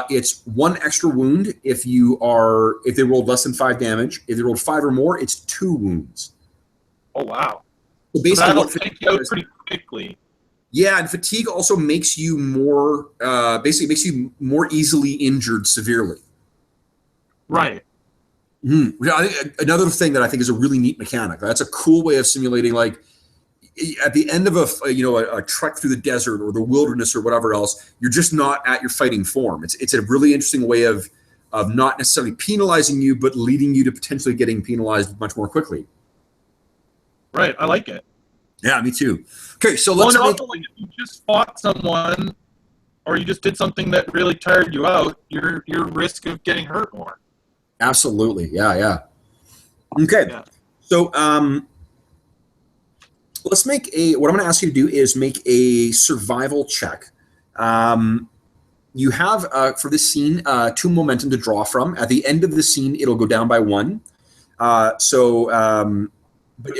it's 1 extra wound if they rolled less than 5 damage. If they rolled 5 or more, it's 2 wounds. Oh wow! So basically, that'll take you out pretty quickly. Yeah, and fatigue also makes you more more easily injured severely. Right. I think another thing that I think is a really neat mechanic. That's a cool way of simulating, like at the end of a trek through the desert or the wilderness or whatever else, you're just not at your fighting form. It's a really interesting way of not necessarily penalizing you, but leading you to potentially getting penalized much more quickly. Right, I like it. Yeah, me too. Okay, so let's. Also, if you just fought someone, or you just did something that really tired you out, your risk of getting hurt more. Absolutely, yeah. Okay, yeah. So let's make what I'm going to ask you to do is make a survival check. You have for this scene 2 momentum to draw from. At the end of the scene, it'll go down by 1. But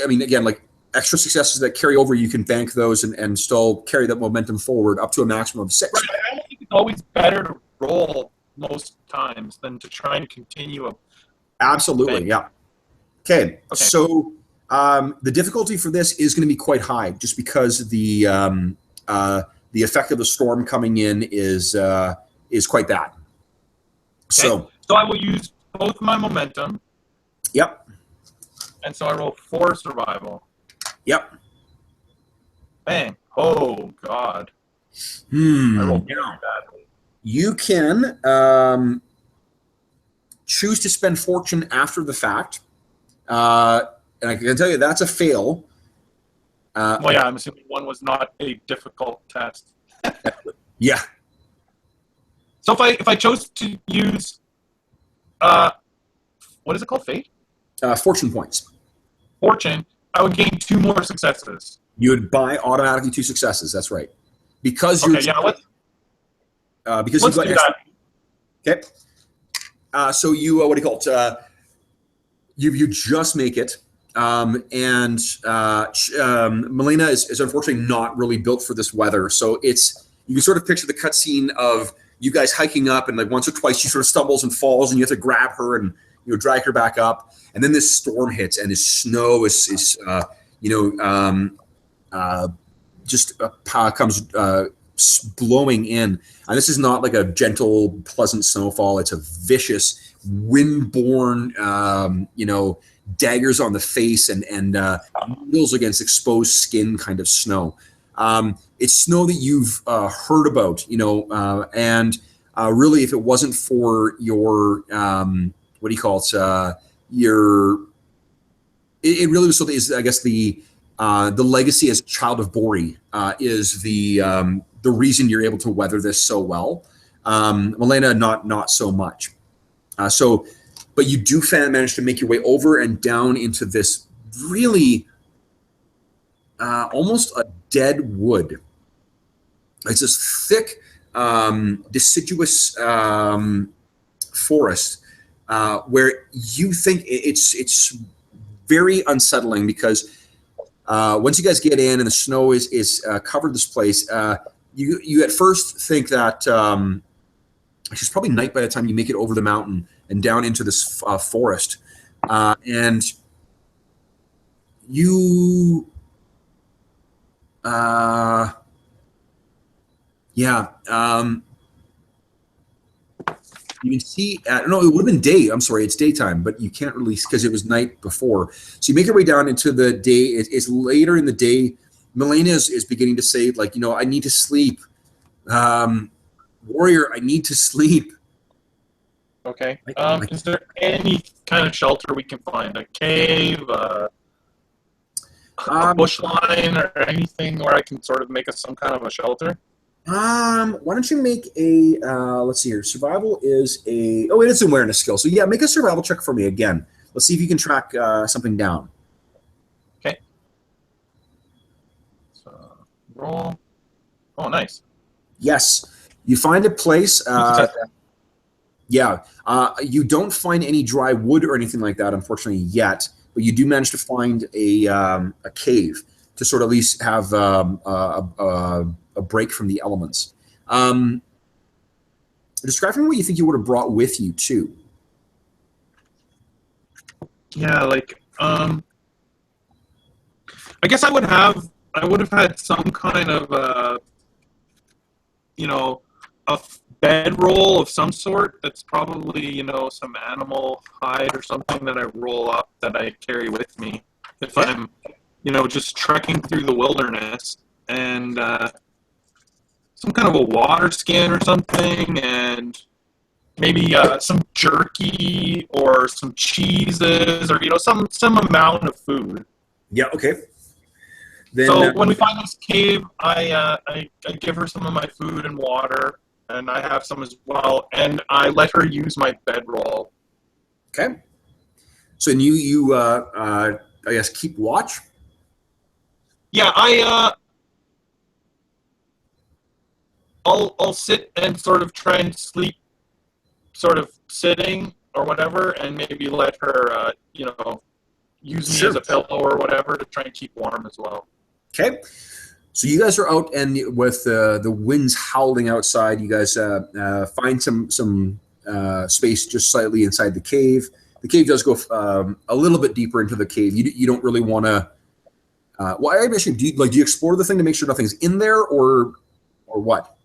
I mean, again, like extra successes that carry over, you can bank those and still carry that momentum forward up to a maximum of 6. Right. I think it's always better to roll most times than to try and continue a. Absolutely, bank. Yeah. Okay, so the difficulty for this is going to be quite high, just because the effect of the storm coming in is quite bad. Okay. So I will use both my momentum. Yep. And so I roll 4 survival. Yep. Bang. Oh, God. I rolled very badly. You can choose to spend fortune after the fact. And I can tell you that's a fail. Well, yeah, I'm assuming 1 was not a difficult test. Yeah. So if I chose to use, what is it called? Fate? Fortune points. Fortune, I would gain 2 more successes. You would buy automatically 2 successes. That's right. Because let's do that. Okay. So you what do you call it? You just make it, and Melina is unfortunately not really built for this weather. So you can sort of picture the cutscene of you guys hiking up, and like once or twice she sort of stumbles and falls, and you have to grab her and drag her back up. And then this storm hits, and this snow comes blowing in. And this is not like a gentle, pleasant snowfall. It's a vicious, wind-borne, daggers on the face and needles against exposed skin kind of snow. It's snow that you've heard about, and really, if it wasn't for your it really was something. Is I guess the legacy as a child of Bori is the reason you're able to weather this so well. Melina, not so much. But you do manage to make your way over and down into this really almost a dead wood. It's this thick, deciduous forest where you think it's very unsettling because once you guys get in and the snow is covered this place, you at first think that It's probably night by the time you make it over the mountain and down into this forest. And you, yeah, you can see, no, it would have been day. I'm sorry, it's daytime, but you can't really, because it was night before. So you make your way down into the day. It's later in the day. Milena is beginning to say, like, I need to sleep. Warrior, I need to sleep. Okay. Is there any kind of shelter we can find? A cave, a bush line, or anything where I can sort of make some kind of a shelter? Why don't you make a, let's see here. Survival is it is an awareness skill. So yeah, make a survival check for me again. Let's see if you can track something down. Okay. So, roll. Oh, nice. Yes. You find a place, you don't find any dry wood or anything like that, unfortunately, yet, but you do manage to find a cave to sort of at least have a break from the elements. Describe for me what you think you would have brought with you, too. Yeah, like, I guess I would have had some kind of, a bedroll of some sort that's probably, some animal hide or something that I roll up that I carry with me if I'm, just trekking through the wilderness, and some kind of a water skin or something, and maybe some jerky or some cheeses or, some amount of food. Yeah, okay. Then, so when we find this cave, I give her some of my food and water, and I have some as well, and I let her use my bedroll. Okay. So you I guess keep watch? Yeah, I'll sit and sort of try and sleep, sort of sitting or whatever, and maybe let her, use me as a pillow or whatever to try and keep warm as well. Okay. So you guys are out, and with the winds howling outside, you guys find some space just slightly inside the cave. The cave does go a little bit deeper into the cave. You don't really want to. Well, I actually do you explore the thing to make sure nothing's in there, or what?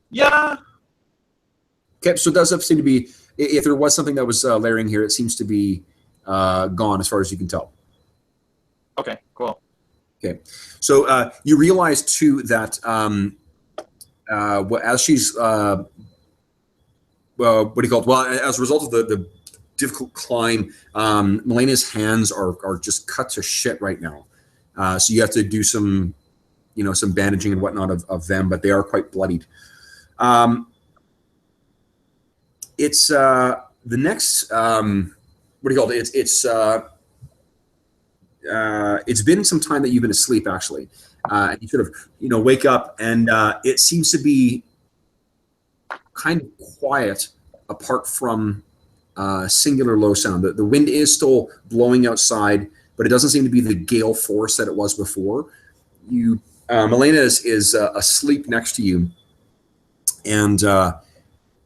Yeah. Okay, so it does seem to be. If there was something that was layering here, it seems to be gone as far as you can tell. Okay. Cool. Okay, so you realize too that as she's what do you call it? Well, as a result of the difficult climb, Milena's hands are just cut to shit right now. So you have to do some bandaging and whatnot of them, but they are quite bloodied. It's the next what do you call it? It's been some time that you've been asleep, actually. And you sort of, wake up, and it seems to be kind of quiet apart from singular low sound. The wind is still blowing outside, but it doesn't seem to be the gale force that it was before. Milena is asleep next to you, and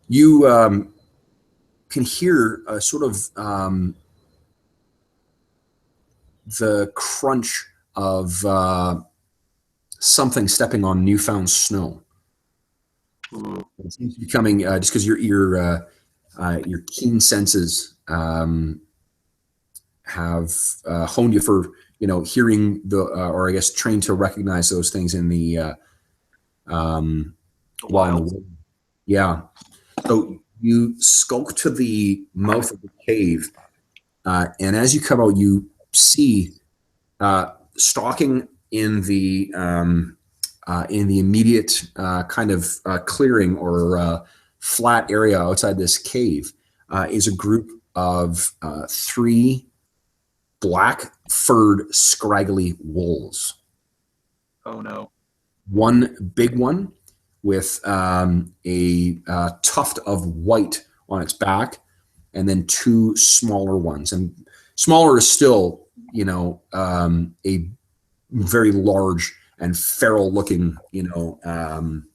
you can hear a sort of the crunch of something stepping on newfound snow. It seems to be coming just because your keen senses have honed you for hearing or I guess trained to recognize those things in the wild. Yeah. So you skulk to the mouth of the cave, and as you come out, you see stalking in the immediate kind of clearing or flat area outside this cave is a group of 3 black furred scraggly wolves. Oh no. One big one with a tuft of white on its back, and then 2 smaller ones, and smaller is still a very large and feral looking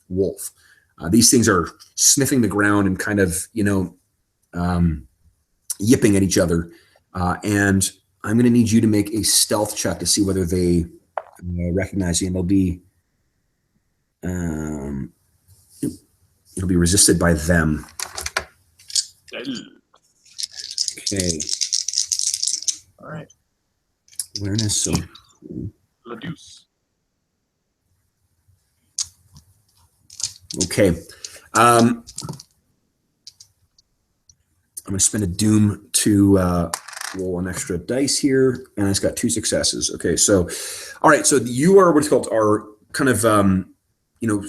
wolf. These things are sniffing the ground and kind of, yipping at each other. And I'm going to need you to make a stealth check to see whether they recognize you, and it'll be resisted by them. Okay. All right. Awareness. So. La deuce. Okay. I'm going to spend a doom to roll an extra dice here, and it's got 2 successes. Okay, so, all right, so you are what's called are kind of,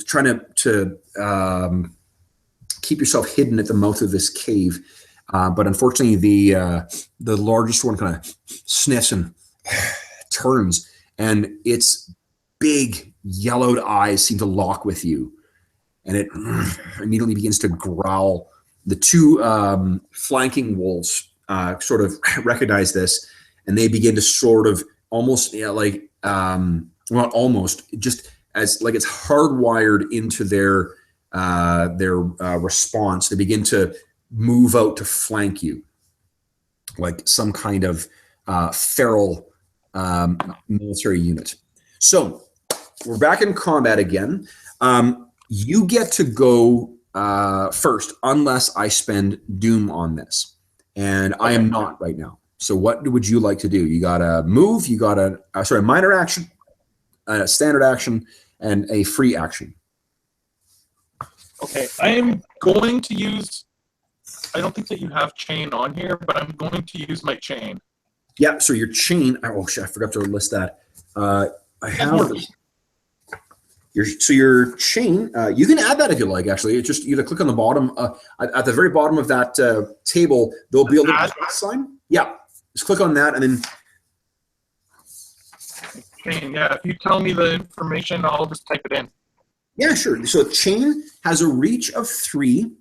trying to keep yourself hidden at the mouth of this cave, but unfortunately, the largest one kind of sniffs and turns, and its big yellowed eyes seem to lock with you, and it immediately begins to growl. The 2 flanking wolves sort of recognize this, and they begin to sort of almost not almost, just as like it's hardwired into their response. They begin to move out to flank you, like some kind of feral military unit. So we're back in combat again. You get to go first, unless I spend doom on this, and I am not right now. So what would you like to do? You got a move, you got a minor action, a standard action, and a free action. Okay, I am going to use, I don't think that you have chain on here, but I'm going to use my chain. Yeah, so your chain, oh shit, I forgot to list that. I have your chain, you can add that if you like, actually. It's just, you click on the bottom, at the very bottom of that table, there'll be a little sign. Yeah, just click on that and then. Chain, yeah, if you tell me the information, I'll just type it in. Yeah, sure. So chain has a reach of 3.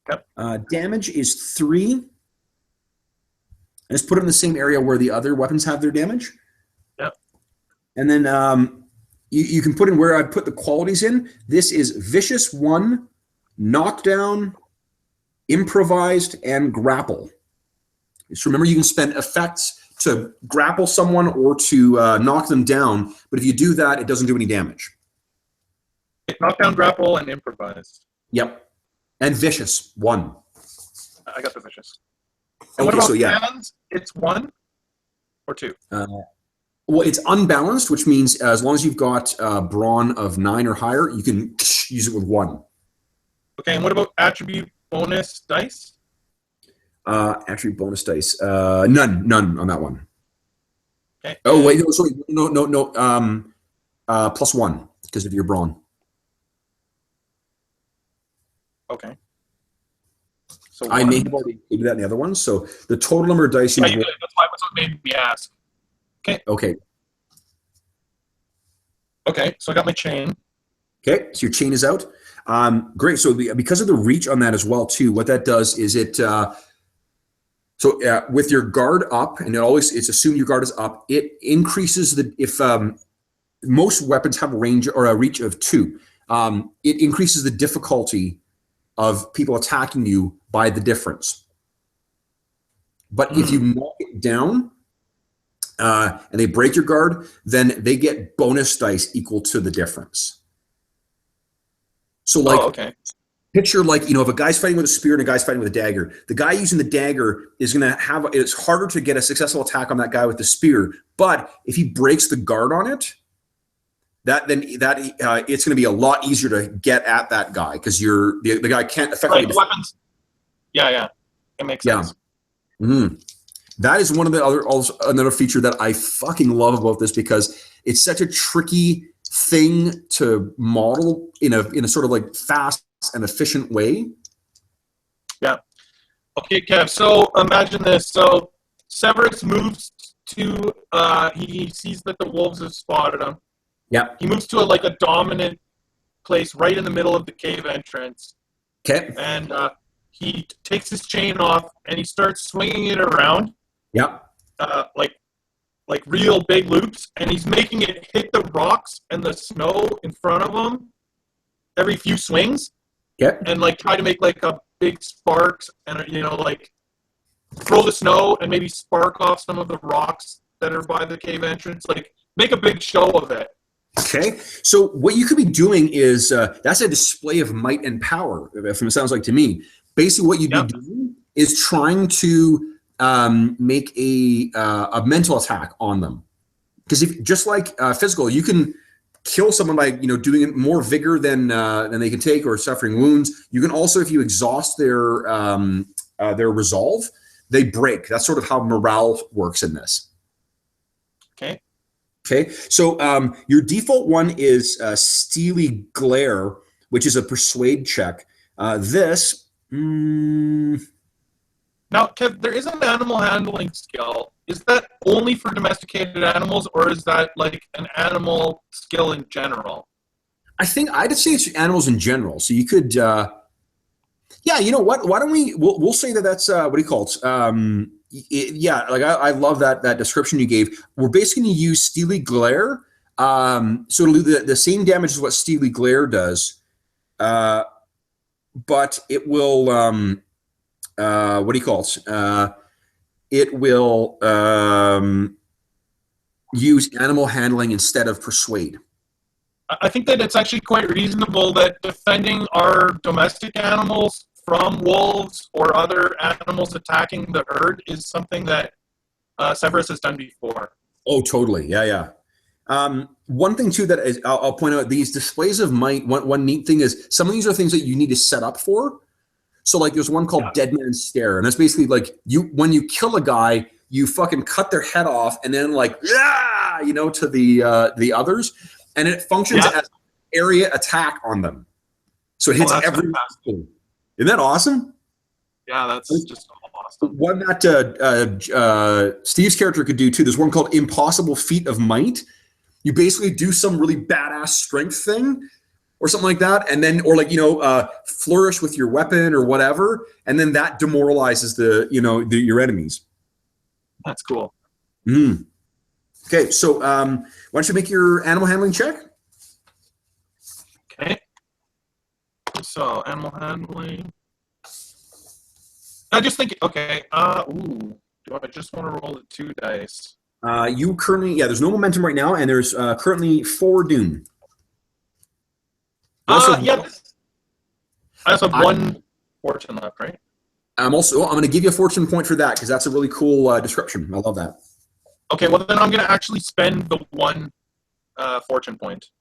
Yep. Damage is 3. And just put it in the same area where the other weapons have their damage. Yep. And then you can put in where I put the qualities in. This is vicious 1, knockdown, improvised, and grapple. Just remember, you can spend effects to grapple someone or to knock them down, but if you do that, it doesn't do any damage. Knockdown, grapple, and improvised. Yep. And vicious 1. I got the vicious. Okay, And what about so yeah. hands? It's 1 or 2? Well, it's unbalanced, which means as long as you've got brawn of 9 or higher, you can use it with 1. Okay, and what about attribute bonus dice? Attribute bonus dice. None on that one. Okay. Oh wait, no, sorry, no. +1 because of your brawn. Okay. So I may have already included that in the other ones. So the total number of dice. Yeah, you did. That's what made me ask. Okay. Okay. Okay. So I got my chain. Okay. So your chain is out. Great. So because of the reach on that as well, too, what that does is it. With your guard up, and it's assumed your guard is up. It increases if most weapons have a range or a reach of 2. It increases the difficulty of people attacking you by the difference. But if you knock it down and they break your guard, then they get bonus dice equal to the difference. So picture if a guy's fighting with a spear and a guy's fighting with a dagger, the guy using the dagger is going to it's harder to get a successful attack on that guy with the spear. But if he breaks the guard on it, it's going to be a lot easier to get at that guy because the guy can't effectively. Right, weapons. Yeah, it makes sense. Mm-hmm. That is one of the another feature that I fucking love about this because it's such a tricky thing to model in a sort of like fast and efficient way. Yeah. Okay, Kev. So imagine this. So Severus moves to. He sees that the wolves have spotted him. Yeah. He moves to a dominant place right in the middle of the cave entrance. Okay. And he takes his chain off and he starts swinging it around. Yeah. Like real big loops, and he's making it hit the rocks and the snow in front of him every few swings. Okay. And like try to make like a big sparks and like throw the snow and maybe spark off some of the rocks that are by the cave entrance. Like make a big show of it. Okay. So what you could be doing is that's a display of might and power. If it sounds like to me, basically what you'd be doing is trying to make a mental attack on them. Because if just like physical, you can kill someone by doing it more vigor than they can take or suffering wounds. You can also, if you exhaust their resolve, they break. That's sort of how morale works in this. Okay. Okay. So your default one is Steely Glare, which is a persuade check. Now, Kev, there is an animal handling skill. Is that only for domesticated animals, or is that like an animal skill in general? I think I'd say it's animals in general. So you could, yeah, you know what? Why don't we'll say that's what do you call it? Yeah, like I love that description you gave. We're basically going to use Steely Glare. So it'll do the same damage as what Steely Glare does, but it will. What do you call it? It will use animal handling instead of persuade. I think that it's actually quite reasonable that defending our domestic animals from wolves or other animals attacking the herd is something that Severus has done before. Oh, totally. Yeah. One thing too that is, I'll point out, these displays of might. One neat thing is some of these are things that you need to set up for. So like there's one called Dead Man's Stare, and that's basically like when you kill a guy, you fucking cut their head off, and then like to the others, and it functions as area attack on them. So it hits every. Isn't that awesome? Yeah, that's just awesome. One that Steve's character could do too. There's one called Impossible Feat of Might. You basically do some really badass strength thing or something like that, and then flourish with your weapon or whatever, and then that demoralizes your enemies. That's cool. Okay, so why don't you make your animal handling check? Okay. So animal handling. I just think okay. Do I just want to roll the 2 dice? You currently there's no momentum right now, and there's currently 4 Dune. I also have 1 fortune left, right? I'm going to give you a fortune point for that because that's a really cool description. I love that. Okay, well then I'm going to actually spend the 1 fortune point.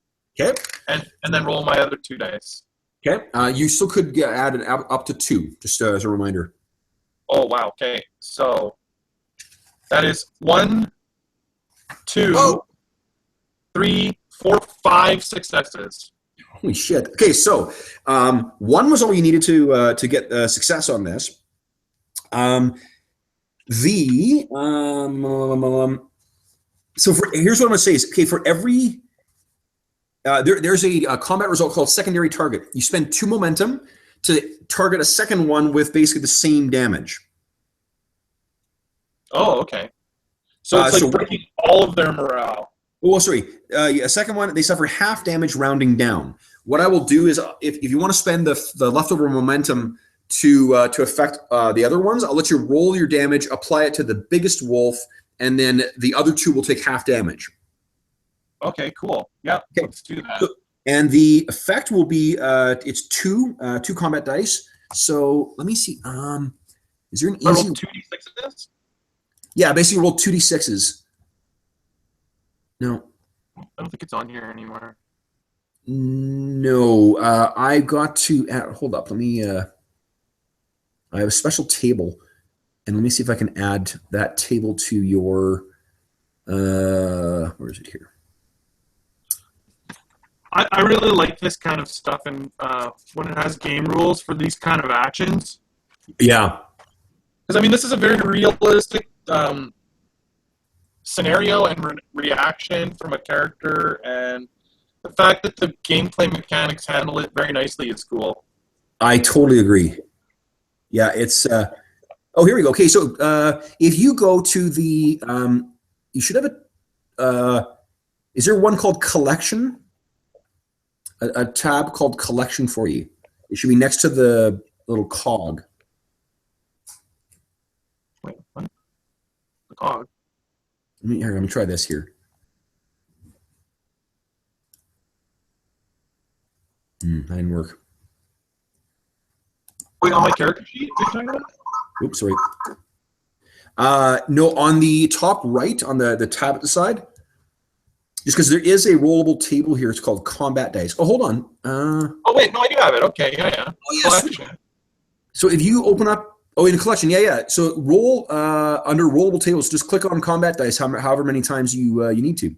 Okay. And then roll my other 2 dice. Okay. You still could add up to 2, just as a reminder. Oh wow. Okay. So that is 1, 2, 3, 4, 5 successes. Holy shit. Okay, so 1 was all you needed to get success on this. Here's what I'm going to say is, okay, for every there's a combat result called secondary target. You spend 2 momentum to target a second one with basically the same damage. Oh, okay. So it's like breaking all of their morale. Oh, sorry. A second one, they suffer half damage rounding down. What I will do is, if you want to spend the leftover momentum to affect the other ones, I'll let you roll your damage, apply it to the biggest wolf, and then the other 2 will take half damage. Okay, cool. Yeah, okay. Let's do that. So, and the effect will be it's 2 combat dice. So let me see. Is there an easy? I roll 2d6s? Yeah, basically roll 2d6s. No. I don't think it's on here anymore. No, I got to hold up. Let me. I have a special table, and let me see if I can add that table to your. Where is it here? I really like this kind of stuff, and when it has game rules for these kind of actions. Yeah. Because I mean, this is a very realistic scenario and reaction from a character, and the fact that the gameplay mechanics handle it very nicely is cool. I totally agree. Yeah, it's. Oh, here we go. Okay, so if you go to the, you should have a. Is there one called collection? a tab called Collection for you. It should be next to the little cog. Wait, what? The cog. Let me try this here. That didn't work. Wait, on my character sheet? What are you talking about? Oops, sorry. No, on the top right, on the tab at the side, just because there is a rollable table here. It's called Combat Dice. Oh, hold on. Oh, wait, no, I do have it. Okay, yeah. Oh, yes. So if you open up, in the collection, yeah. So roll under rollable tables. Just click on Combat Dice, however many times you need to.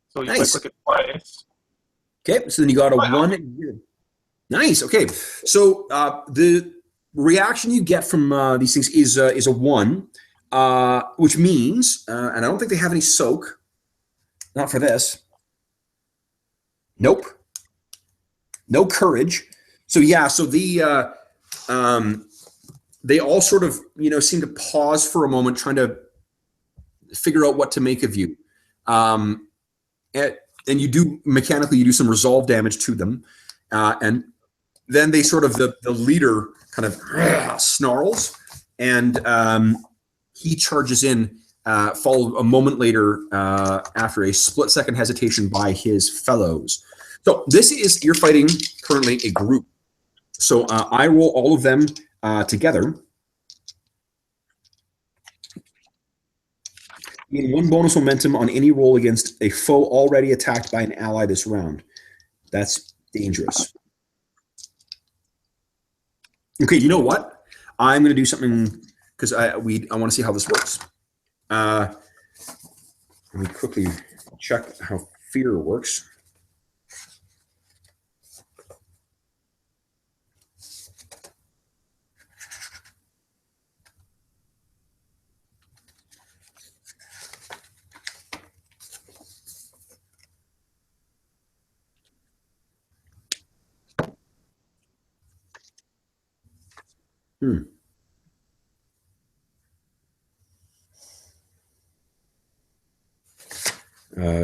So you Nice. click it twice. Okay, so then you got a 1. Nice. Okay, so the reaction you get from these things is a 1, which means, and I don't think they have any soak. Not for this. Nope. No courage. So yeah, so the they all sort of seem to pause for a moment, trying to figure out what to make of you. And you do mechanically, you do some resolve damage to them, and then they sort of the leader kind of snarls, and he charges in, followed a moment later after a split-second hesitation by his fellows. So you're fighting currently a group. So I roll all of them together. Gain 1 bonus momentum on any roll against a foe already attacked by an ally this round. That's dangerous. Okay, you know what? I'm going to do something because I want to see how this works. Let me quickly check how fear works.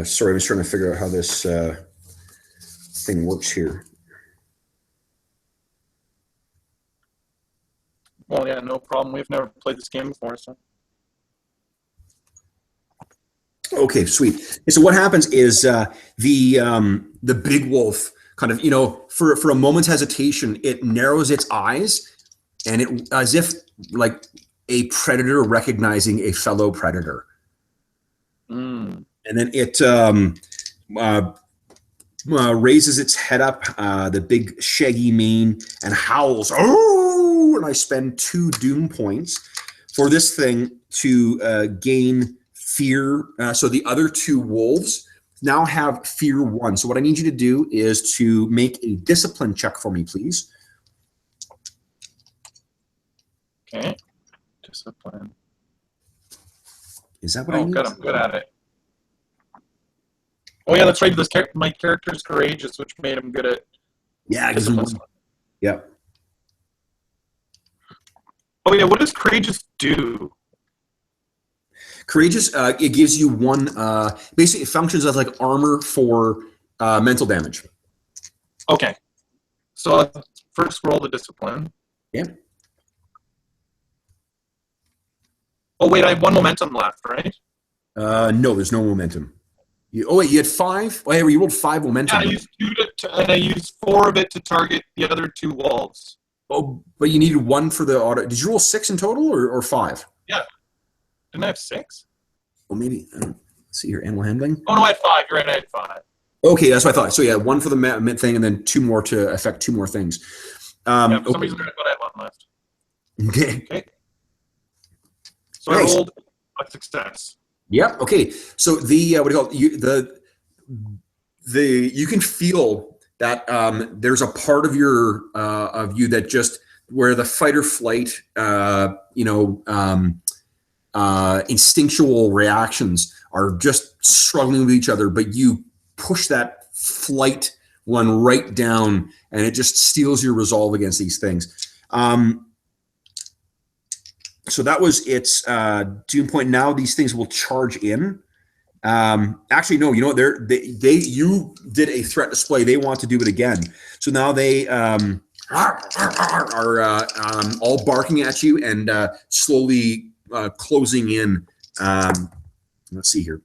Sorry, I'm just trying to figure out how this thing works here. Well, yeah, no problem. We've never played this game before, so. Okay, sweet. So what happens is the big wolf kind of, for a moment's hesitation, it narrows its eyes, and it as if like a predator recognizing a fellow predator. And then it raises its head up, the big shaggy mane, and howls. Oh! And I spend 2 doom points for this thing to gain fear. So the other 2 wolves now have fear 1. So what I need you to do is to make a discipline check for me, please. Okay. Discipline. Is that what I need? Good. I'm good at it. Oh yeah, that's right. My character's courageous, which made him good at. Yeah, yeah. Oh yeah, what does courageous do? Courageous, it gives you 1. Basically, it functions as like armor for mental damage. Okay, so first roll the discipline. Yeah. Oh wait, I have 1 momentum left, right? No, there's no momentum. You had 5? Oh, yeah, you rolled 5 momentum. Yeah, I used 2 and I used 4 of it to target the other 2 wolves. Oh, but you needed 1 for the auto. Did you roll 6 in total or 5? Yeah. Didn't I have 6? Well, maybe. Let's see here. Animal handling. Oh no, I had 5. You're right, I had 5. Okay, that's what I thought. So yeah, 1 for the thing, and then 2 more to affect 2 more things. Yeah, for some reason I thought I had 1 left. Okay. So Nice. I rolled a success. Yep. Okay. So the what do you call it? You can feel that there's a part of you that just where the fight or flight instinctual reactions are just struggling with each other, but you push that flight one right down, and it just steals your resolve against these things. So that was its doom point. Now these things will charge in, Actually, no. You know what? You did a threat display. They want to do it again. So now they are all barking at you and slowly closing in. Let's see here.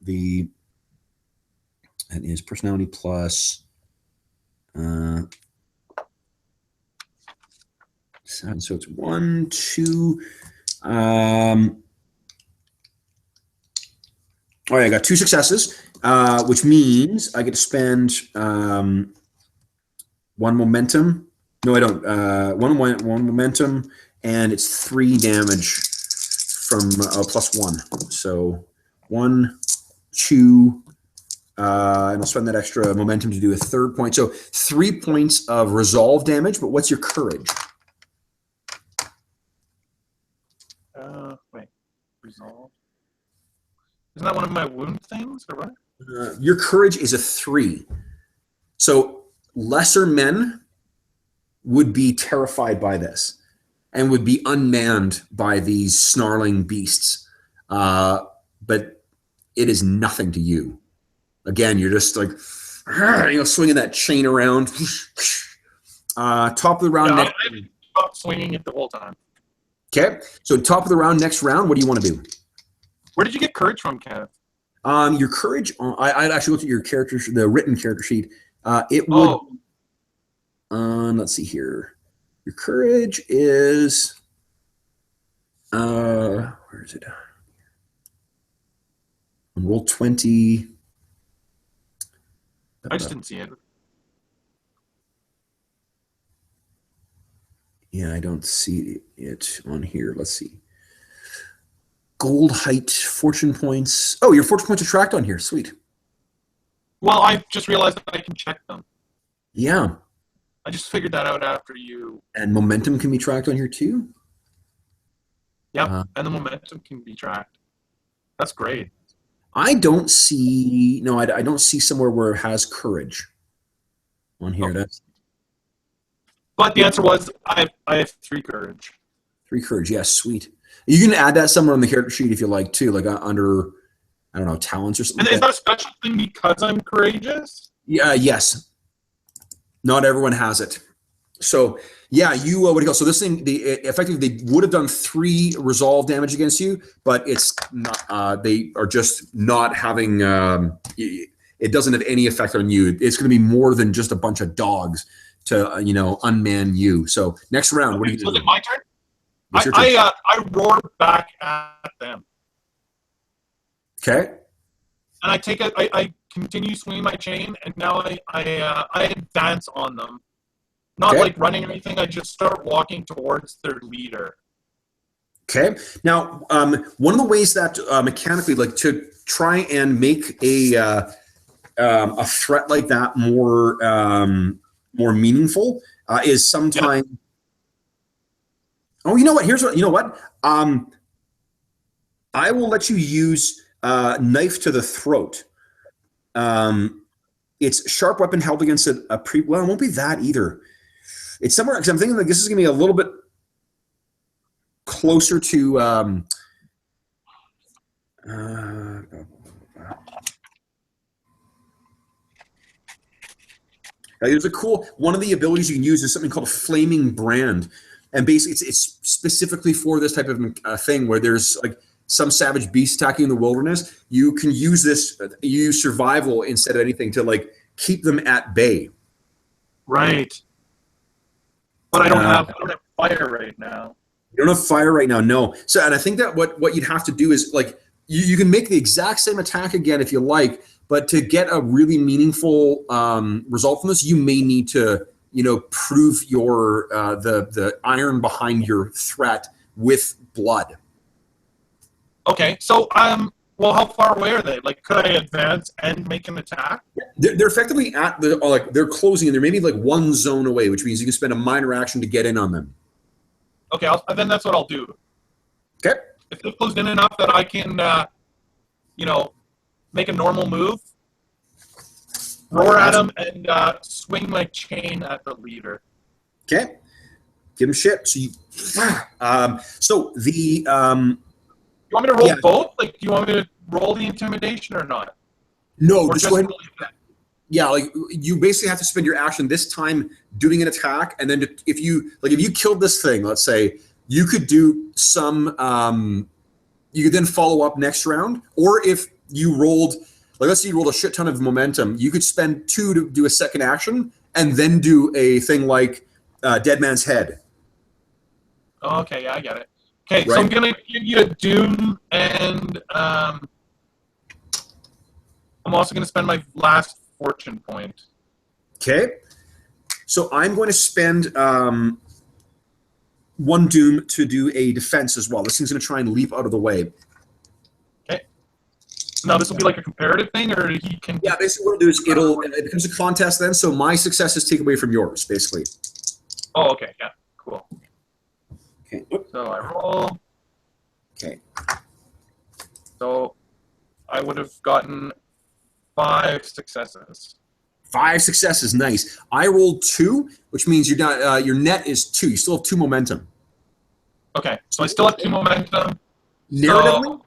That is personality plus. So it's 1, 2. All right, I got 2 successes, which means I get to spend 1 momentum. No, I don't. One momentum, and it's 3 damage from +1. So 1, 2, and I'll spend that extra momentum to do a 3rd point. So 3 points of resolve damage. But what's your courage? Wait, resolve. Isn't that one of my wound things, or what? Your courage is a 3. So lesser men would be terrified by this and would be unmanned by these snarling beasts. But it is nothing to you. Again, you're just like, swinging that chain around. Top of the round. Yeah, I've stopped swinging it the whole time. Okay, so top of the round, next round, what do you want to do? Where did you get courage from, Kenneth? Your courage, I actually looked at your character, the written character sheet. It would, let's see here. Your courage is, where is it? On roll 20. I just didn't see it. Yeah, I don't see it on here. Let's see. Gold height, fortune points. Oh, your fortune points are tracked on here. Sweet. Well, I just realized that I can check them. Yeah. I just figured that out after you. And momentum can be tracked on here too? Yep, and the momentum can be tracked. That's great. I don't see, no, I don't see somewhere where it has courage on here. Okay. That's. But the answer was I have 3 courage. 3 courage, yes, sweet. You can add that somewhere on the character sheet if you like too, like under, I don't know, talents or something. And is that a special thing because I'm courageous? Yeah, yes. Not everyone has it. So yeah, you what do you call? So this thing, effectively they would have done 3 resolve damage against you, but it's not. They are just not having. It doesn't have any effect on you. It's going to be more than just a bunch of dogs to unman you. So next round, what do you do? Was it my turn? I roar back at them. Okay. And I continue swinging my chain, and now I advance on them. Not like running or anything. I just start walking towards their leader. Okay. Now, one of the ways that mechanically, like to try and make a threat like that more meaningful is sometimes. Yep. Oh, you know what? You know what? I will let you use knife to the throat. It's sharp weapon held against a pre. Well, it won't be that either. It's somewhere because I'm thinking like this is gonna be a little bit closer to. There's a cool one of the abilities you can use is something called a flaming brand, and basically it's specifically for this type of thing where there's like some savage beast attacking in the wilderness. You can use this, use survival instead of anything to like keep them at bay. Right. But I don't have fire right now. You don't have fire right now, no. So, and I think that what you'd have to do is like you can make the exact same attack again if you like, but to get a really meaningful result from this, you may need to prove your the iron behind your threat with blood. Okay, so well, how far away are they? Like, could I advance and make an attack? They're effectively at the they're closing, and they're maybe like 1 zone away, which means you can spend a minor action to get in on them. Okay, then that's what I'll do. Okay. If they're closed in enough that I can, make a normal move, roar at them, and swing my chain at the leader. Okay. Give him shit. So you. So the. You want me to roll both? Like, do you want me to roll the intimidation or not? No, Or just just go ahead. really effective? Yeah, like you basically have to spend your action this time doing an attack, and then if you killed this thing, let's say, you could do some. You could then follow up next round, or if you rolled, like let's say you rolled a shit ton of momentum, you could spend 2 to do a second action, and then do a thing like Dead Man's Head. Oh, okay, yeah, I get it. Okay, so Right. I'm gonna give you a Doom, and I'm also gonna spend my last fortune point. Okay. So I'm going to spend 1 doom to do a defense as well. This thing's going to try and leap out of the way. Okay. Now this will be like a comparative thing, or he can. Yeah, basically what it'll do is it becomes a contest then. So my successes take away from yours, basically. Oh, okay, yeah, cool. Okay. So I roll. Okay. So I would have gotten 5 successes. 5 successes, nice. I rolled 2, which means you're not. Your net is 2. You still have 2 momentum. Okay, so I still have 2 momentum. Narratively,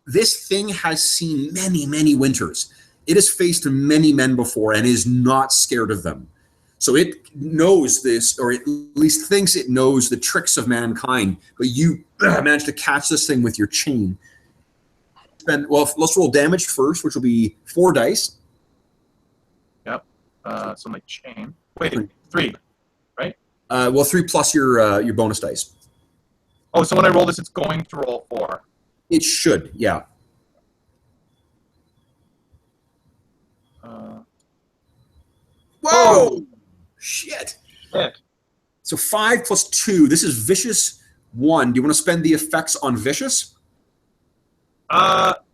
this thing has seen many, many winters. It has faced many men before and is not scared of them. So it knows this, or at least thinks it knows the tricks of mankind. But you managed to catch this thing with your chain. Well, let's roll damage first, which will be 4 dice. Yep. So my chain. Wait, 3, right? Well, 3 plus your bonus dice. Oh, so when I roll this, it's going to roll 4. It should, yeah. Whoa! Shit. Shit. So 5 plus 2. This is vicious 1. Do you want to spend the effects on vicious? What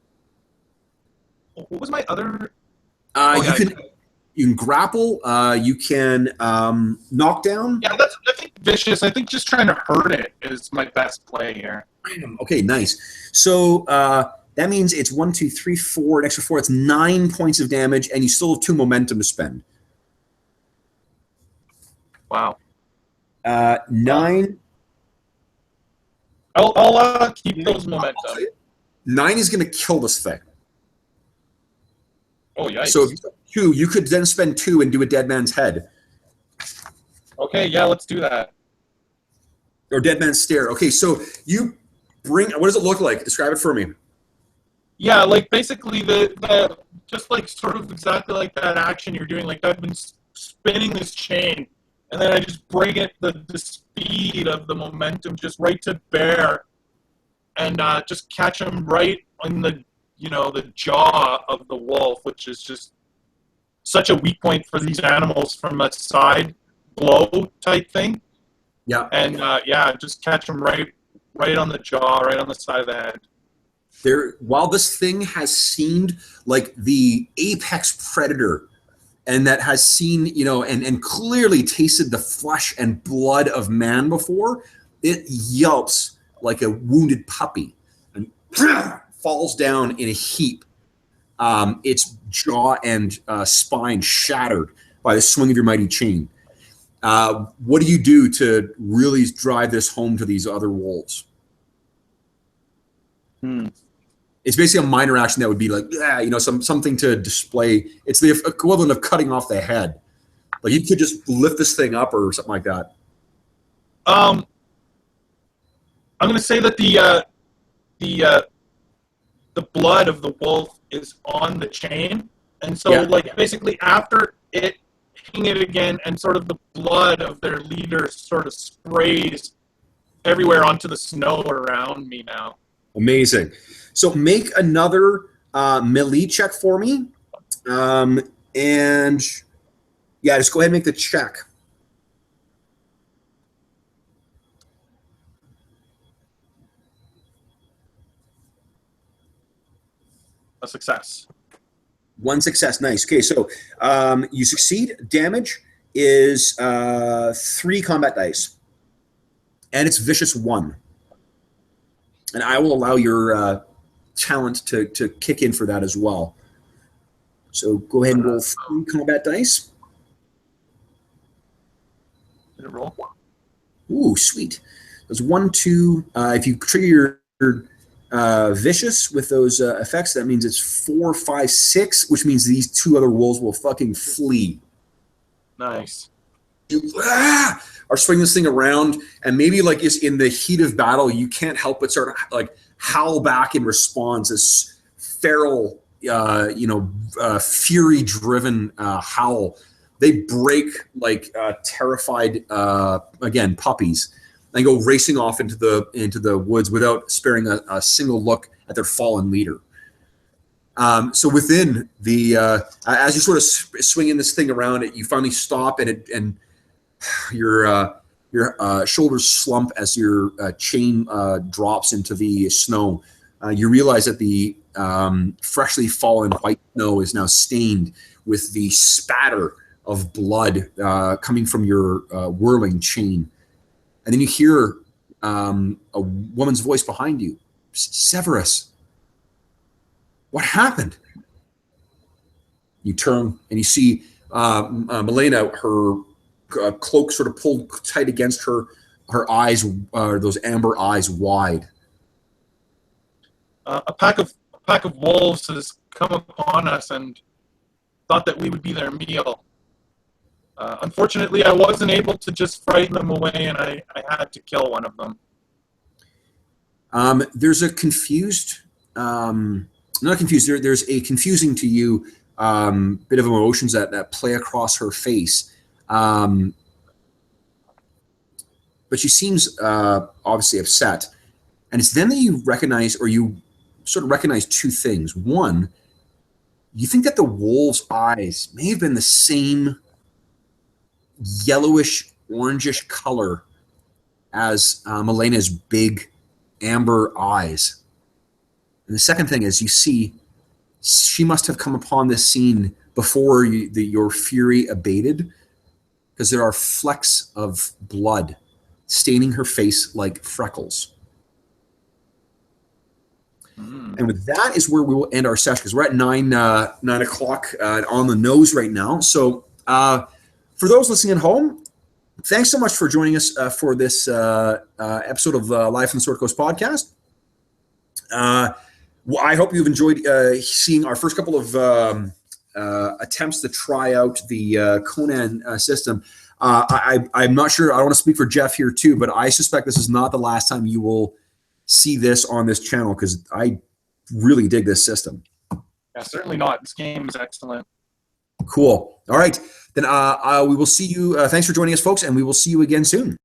was my other? You can grapple. You can knock down. Yeah, I think vicious. I think just trying to hurt it is my best play here. Okay, nice. So that means it's 1, 2, 3, 4, an extra 4. It's 9 points of damage, and you still have 2 momentum to spend. Wow. 9. I'll keep those momentum. 9 is going to kill this thing. Oh, yikes. So if you have 2, you could then spend 2 and do a Dead Man's Head. Okay, yeah, let's do that. Or Dead Man's Stare. Okay, so you bring. What does it look like? Describe it for me. Yeah, like basically the just like sort of exactly like that action you're doing. Like I've been spinning this chain, and then I just bring it the speed of the momentum just right to bear, and just catch him right on the the jaw of the wolf, which is just such a weak point for these animals from a side blow type thing. Yeah. And just catch him right on the jaw, right on the side of the head. While this thing has seemed like the apex predator, and that has seen, and clearly tasted the flesh and blood of man before, it yelps like a wounded puppy and falls down in a heap. Its jaw and spine shattered by the swing of your mighty chain. What do you do to really drive this home to these other wolves? It's basically a minor action that would be like, something to display. It's the equivalent of cutting off the head. Like you could just lift this thing up or something like that. I'm going to say that the blood of the wolf is on the chain, and so basically after it hitting it again, and sort of the blood of their leader sort of sprays everywhere onto the snow around me now. Amazing. So make another melee check for me. And yeah, just go ahead and make the check. A success. 1 success. Nice. Okay, so you succeed. Damage is 3 combat dice. And it's vicious 1. And I will allow your talent to kick in for that as well. So go ahead and roll 3 combat dice. Did it roll? Ooh, sweet. There's 1, 2. If you trigger vicious with those effects. That means it's 4, 5, 6, which means these 2 other wolves will fucking flee. Nice. You are swinging this thing around, and maybe like is in the heat of battle, you can't help but sort of like howl back in response. This feral, fury-driven howl. They break like terrified, again, puppies, and go racing off into the woods without sparing a single look at their fallen leader. So within the, as you sort of swinging this thing around, you finally stop, and your shoulders slump as your chain drops into the snow. You realize that the freshly fallen white snow is now stained with the spatter of blood coming from your whirling chain. And then you hear a woman's voice behind you. Severus, what happened? You turn and you see Milena, her cloak sort of pulled tight against her eyes, those amber eyes wide. A pack of wolves has come upon us and thought that we would be their meal. Unfortunately, I wasn't able to just frighten them away, and I had to kill one of them. There's a confused, not confused, there's a confusing to you bit of emotions that play across her face. But she seems obviously upset. And it's then that you recognize, or you sort of recognize 2 things. One, you think that the wolf's eyes may have been the same yellowish, orangish color as Milena's big amber eyes. And the second thing is you see she must have come upon this scene before your fury abated, because there are flecks of blood staining her face like freckles. And with that is where we will end our session, because we're at 9 o'clock on the nose right now. So for those listening at home, thanks so much for joining us for this episode of Live from the Sword Coast podcast. I hope you've enjoyed seeing our first couple of attempts to try out the Conan system. I'm not sure. I don't want to speak for Jeff here too, but I suspect this is not the last time you will see this on this channel, because I really dig this system. Yeah, certainly not. This game is excellent. Cool. All right. Then we will see you. Thanks for joining us, folks, and we will see you again soon.